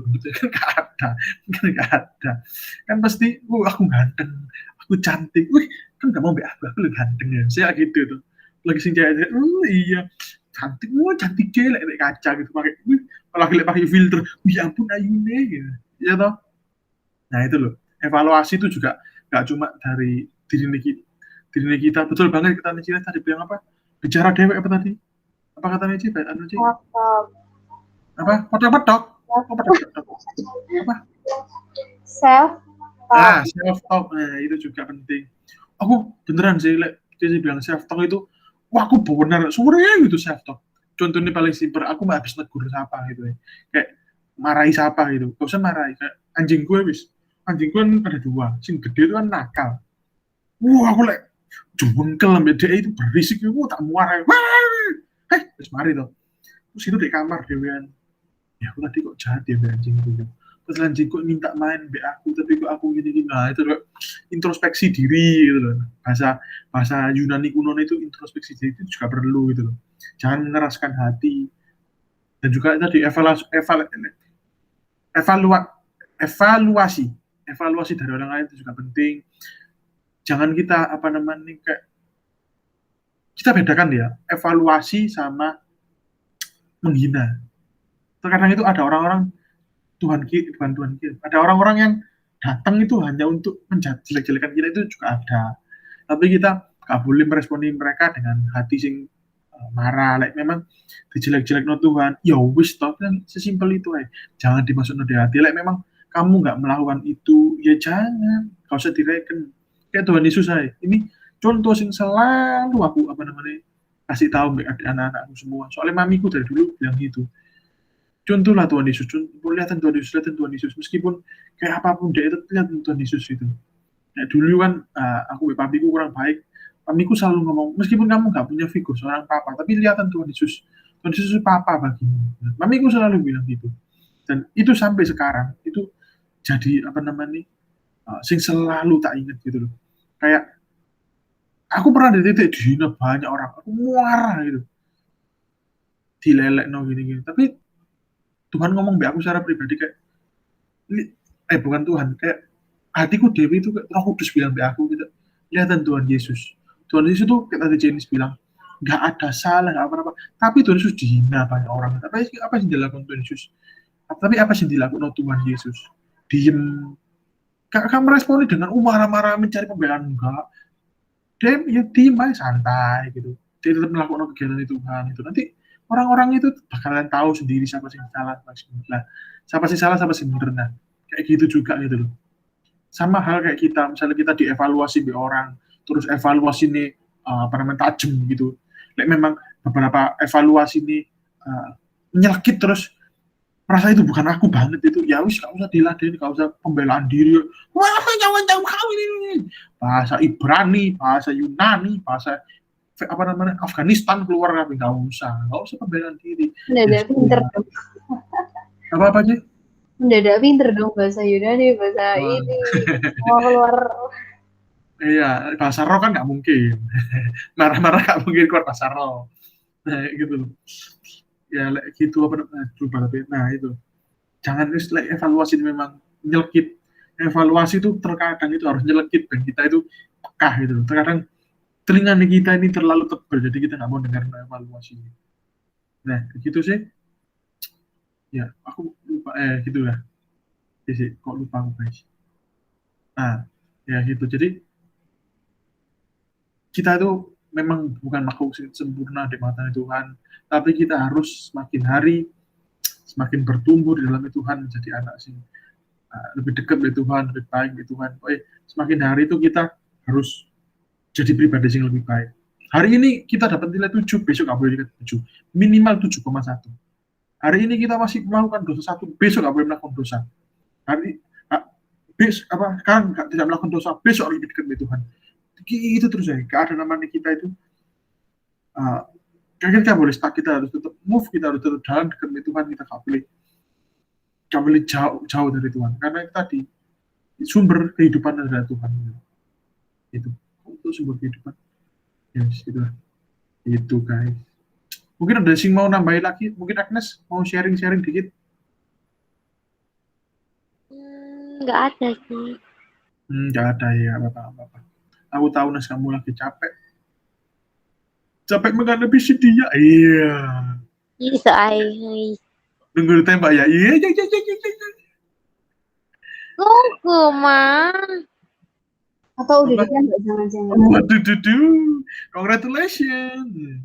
kan nggak ada, kan pasti, aku ganteng, aku cantik, kan nggak mau aku lebih ganteng ya, saya gitu tuh, lagi sing cewek, iya cantik, cantik jelek kayak kaca gitu pakai, lagi pakai filter, ya ampun ayune gitu, ya toh, nah itu loh, evaluasi itu juga nggak cuma dari diri kita, betul banget kita nih tadi bilang apa, bicara dewek apa tadi? Apa katanya Ci? Apa? Pedok-pedok. Apa? self talk. Self talk, itu juga penting. Aku beneran sih, dia bilang self talk itu, wah aku bener sore gitu self talk. Contohnya paling simpel, aku nggak habis negur siapa gitu ya, kayak marahi siapa gitu, gak usah marahi, kayak anjing gue anjing gue kan ada dua, sing gede itu kan nakal, wah aku jengkel sampai dia itu berisik, wah tak muarai, terus mari tuh, terus itu di kamar dewean, ya aku tadi kok jahat ya anjing itu, terus anjing kok minta main be aku, tapi kok aku gini-gini, nah itu loh, introspeksi diri gitu loh, bahasa bahasa Yunani kuno itu introspeksi diri itu juga perlu gitu loh, jangan mengeraskan hati, dan juga tadi evalua, evaluasi evaluasi dari orang lain itu juga penting, jangan kita apa namanya kayak kita bedakan ya evaluasi sama menghina. Terkadang itu ada orang-orang bukan Tuhan kita, ada orang-orang yang datang itu hanya untuk menjelek-jelekan kita, itu juga ada. Tapi kita gak boleh meresponi mereka dengan hati sing marah. Memang dijelek-jelek no Tuhan, ya wis toh, sesimpel itu aja. Jangan dimasuk no di hati. Memang kamu nggak melakukan itu, ya jangan. Gak usah direken. Kayak Tuhan Yesus aja. Ini contoh sing selalu aku apa namanya kasih tahu anak-anakku semua. Soalnya mamiku dari dulu bilang gitu. Contohlah Tuhan Yesus, lihatin Tuhan Yesus, lihatin Tuhan Yesus. Meskipun kayak apapun dia itu, lihatin Tuhan Yesus itu. Nah, dulu kan aku papiku kurang baik, papiku selalu ngomong, meskipun kamu nggak punya figur seorang papa, tapi lihatin Tuhan Yesus. Tuhan Yesus itu papa bagimu. Mamiku selalu bilang gitu. Dan itu sampai sekarang, itu jadi apa namanya, sing selalu tak ingat gitu loh. Kayak aku pernah di titik dihina banyak orang, aku marah gitu, dilelek no gini-gini. Tapi Tuhan ngomong be aku secara pribadi kayak, bukan Tuhan, kayak hatiku Dewi itu kayak Roh Kudus bilang be aku gitu, lihatin Tuhan Yesus. Tuhan Yesus itu kayak tadi Jenis bilang, nggak ada salah, nggak apa-apa. Tapi Tuhan Yesus dihina banyak orang. Tapi apa yang dilakukan Tuhan Yesus? Tapi apa yang dilakukan Tuhan Yesus? Diem. Kamu meresponi dengan marah-marah mencari pembelaan, enggak. Dia ya diem aja santai gitu. Dia tetap melakukan kegiatan itu Tuhan itu. Nanti orang-orang itu bakalan tahu sendiri siapa sih salah, siapa sih salah, siapa sih bener. Nah, kayak gitu juga gitu loh. Sama hal kayak kita, misalnya kita dievaluasi di orang, terus evaluasi ini apa namanya tajam gitu. Memang beberapa evaluasi ini menyelkit, terus merasa itu bukan aku banget, itu ya wis gak usah diladenin, gak usah pembelaan diri. Wah, jangan kau ini. Bahasa Ibrani, bahasa Yunani, bahasa apa namanya Afghanistan keluar, tapi gak usah pembelaan diri. Mendadak pinter dong. Apa aja? Mendadak pinter dong bahasa Yunani, bahasa ini. Mau keluar. Iya, bahasa roh kan nggak mungkin. Marah-marah nggak mungkin keluar bahasa roh. Nah, gitu. Ya, gitu apa coba tapi. Nah, itu. Jangan evaluasi memang nyelkit. Evaluasi itu terkadang itu harus nyelkit, dan kita itu pekah gitu. Terkadang telinga kita ini terlalu tebal, jadi kita nggak mau dengar evaluasi. Nah, gitu sih. Ya, aku lupa gitu ya. Sih, kok lupa aku guys. Nah, ya gitu. Jadi kita itu memang bukan makhluk sempurna di mata Tuhan, tapi kita harus semakin hari semakin bertumbuh di dalam Tuhan, menjadi anak sing lebih dekat dengan Tuhan, lebih baik dengan Tuhan. Semakin hari itu kita harus jadi pribadi yang lebih baik. Hari ini kita dapat nilai 7, besok nggak boleh nilai 7, minimal 7,1. Hari ini kita masih melakukan dosa 1, besok nggak boleh melakukan dosa. Hari sekarang tidak melakukan dosa, besok lebih dekat dengan Tuhan. Itu terus ya, keadaan namanya kita itu kita boleh stuck, kita harus tetap move, kita harus tetap jalan dekat dengan Tuhan, kita gak boleh jauh dari Tuhan, karena tadi sumber kehidupan adalah Tuhan. Itu untuk sumber kehidupan. Yes, itu guys. Mungkin ada sing mau nambahin lagi, mungkin Agnes mau sharing dikit. Nggak ada sih. Nggak ada ya, apa-apa. Aku tahu Nas kamu lagi capek menghadapi si dia. Iya. Bisa ai. Nunggu ditembak ya. Iya. Tunggu, Mang. Atau udah ditembak jangan-jangan. Waduh. Congratulations.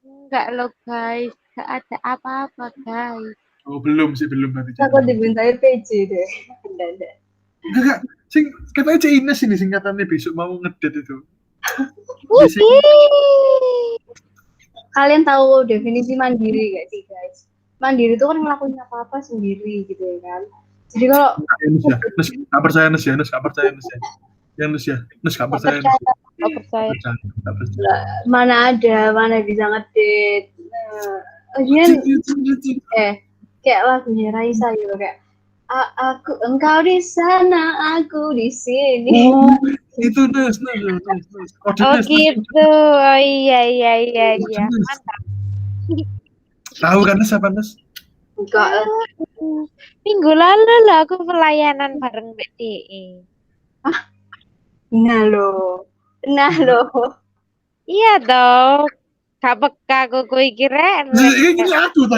Enggak loh guys, nggak ada apa-apa guys. Oh, belum sih, belum berarti. Aku dibintai PJ deh. Enggak. Enggak, sing katanya Cik Ines ini singkatannya besok mau ngedet itu. Kalian tahu definisi mandiri gak sih guys? Mandiri itu kan ngelakuin apa-apa sendiri gitu ya kan. Jadi kalau Nus gak percaya Nus ya, Nus gak percaya Nus ya. Ya Nus ya, Nus gak percaya Nus. Gak percaya. Gak percaya. mana bisa ngedate. Lagian kayak lagunya Raisa gitu kayak engkau di sana, aku di sini. Oh, itu Nus. Kode Oh Nus. gitu. Oh iya. Mantap. Tahu kan Nus apa Nus? Enggak lah. Minggu lalu lah aku pelayanan bareng BDE. Nah lo. Iya dong. Gak peka aku kira. Ini aku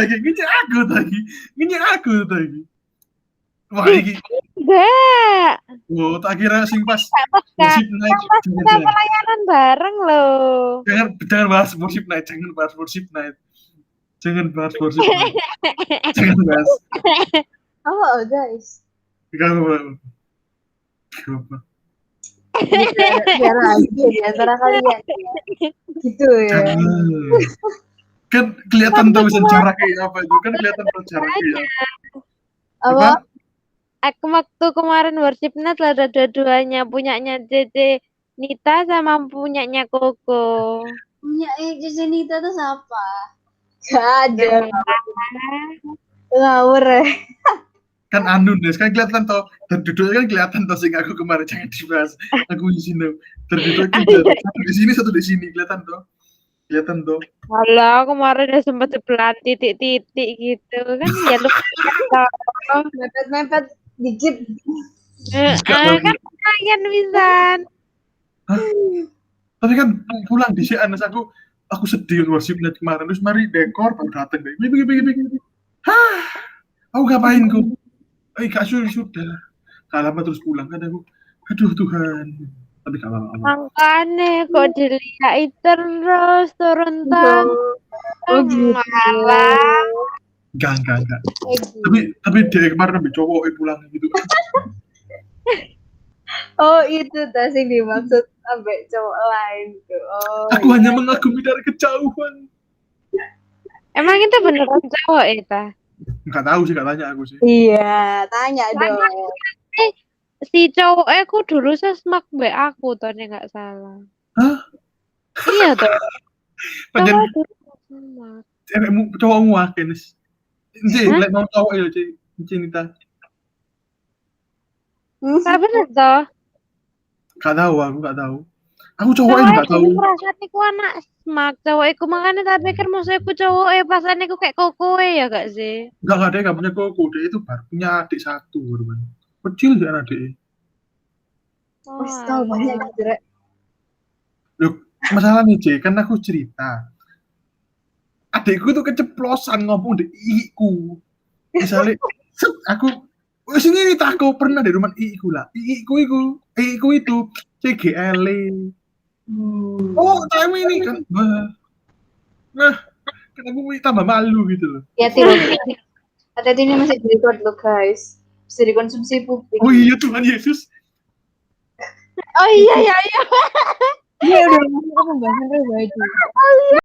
tadi. Wah, ini. Enggak. Oh, tak kira sing pas Gak peka. worship night. Pas kita pelayanan bareng loh. Jangan bahas worship night. Jangan bahas worship night. Jangan bahas. Oh guys. Gak apa. Biar aja di antara kalian. Gitu ya. Kan kelihatan tahu jaraknya apa itu. Kan kelihatan tahu jaraknya. Apa? Aku waktu kemarin worship night ada dua-duanya, punyanya Dede Nita sama punyanya Koko. Punya Jesse Nita tuh siapa? Gak ada. Ngawur ya. Kan anu Nes, kan kelihatan toh terduduk kan kelihatan toh sing aku kemarin jangan dibahas. Aku di sini terduduk satu di sini kelihatan toh. Alah, kemarin udah sempat sebelah titik-titik gitu kan ya lupa. Mepet dikit. Kan kalian bisa. Tapi kan pulang di sini Nes aku sedih worship night kemarin terus mari dekor baru dateng deh. Hah. Aku ngapain ku? Kak sudah. Gak lama terus pulang kan aku. Aduh Tuhan. Tapi gak apa-apa. Makanya kok dilihat terus turun tangan. Oh gitu. Enggak. Tapi dia kemarin ambil cowok pulang gitu. Oh itu tadi yang dimaksud sampai cowok lain tuh. Oh. Aku hanya mengagumi dari kejauhan. Emang itu beneran cowok itu? Enggak tahu sih, enggak tanya aku sih. Iya, tanya dong. Si cowok aku dulu sesmak mbak aku tuh nih nggak salah. Hah? Iya tuh. Panjang cowokmu akhirnya. Ini lek mau cowok ya cinta. Nggak bener toh. Enggak tahu, aku enggak tahu. Aku cowoknya enggak tahu. Perasaan aku anak smak cowok aku makanya tak pikir maksud aku cowok perasaan aku kayak koko ya gak sih? Enggak, dia enggak punya koko, dia itu baru punya adik satu, teman. Kecil sih adik. Wis tahu banyak gitu, Rek. Loh, masalahnya kan aku cerita. Adikku tuh keceplosan ngomong di iku. Misalnya, aku sini tak aku pernah di rumah iku lah. Iku itu CGL. Oh, time ini kan. Nah, kan aku tambah malu gitu loh. Hati-hati ini masih di-record loh guys. Bisa dikonsumsi publik. Oh iya Tuhan Yesus. Oh iya. Iya udah masuk pembahasan terbaik.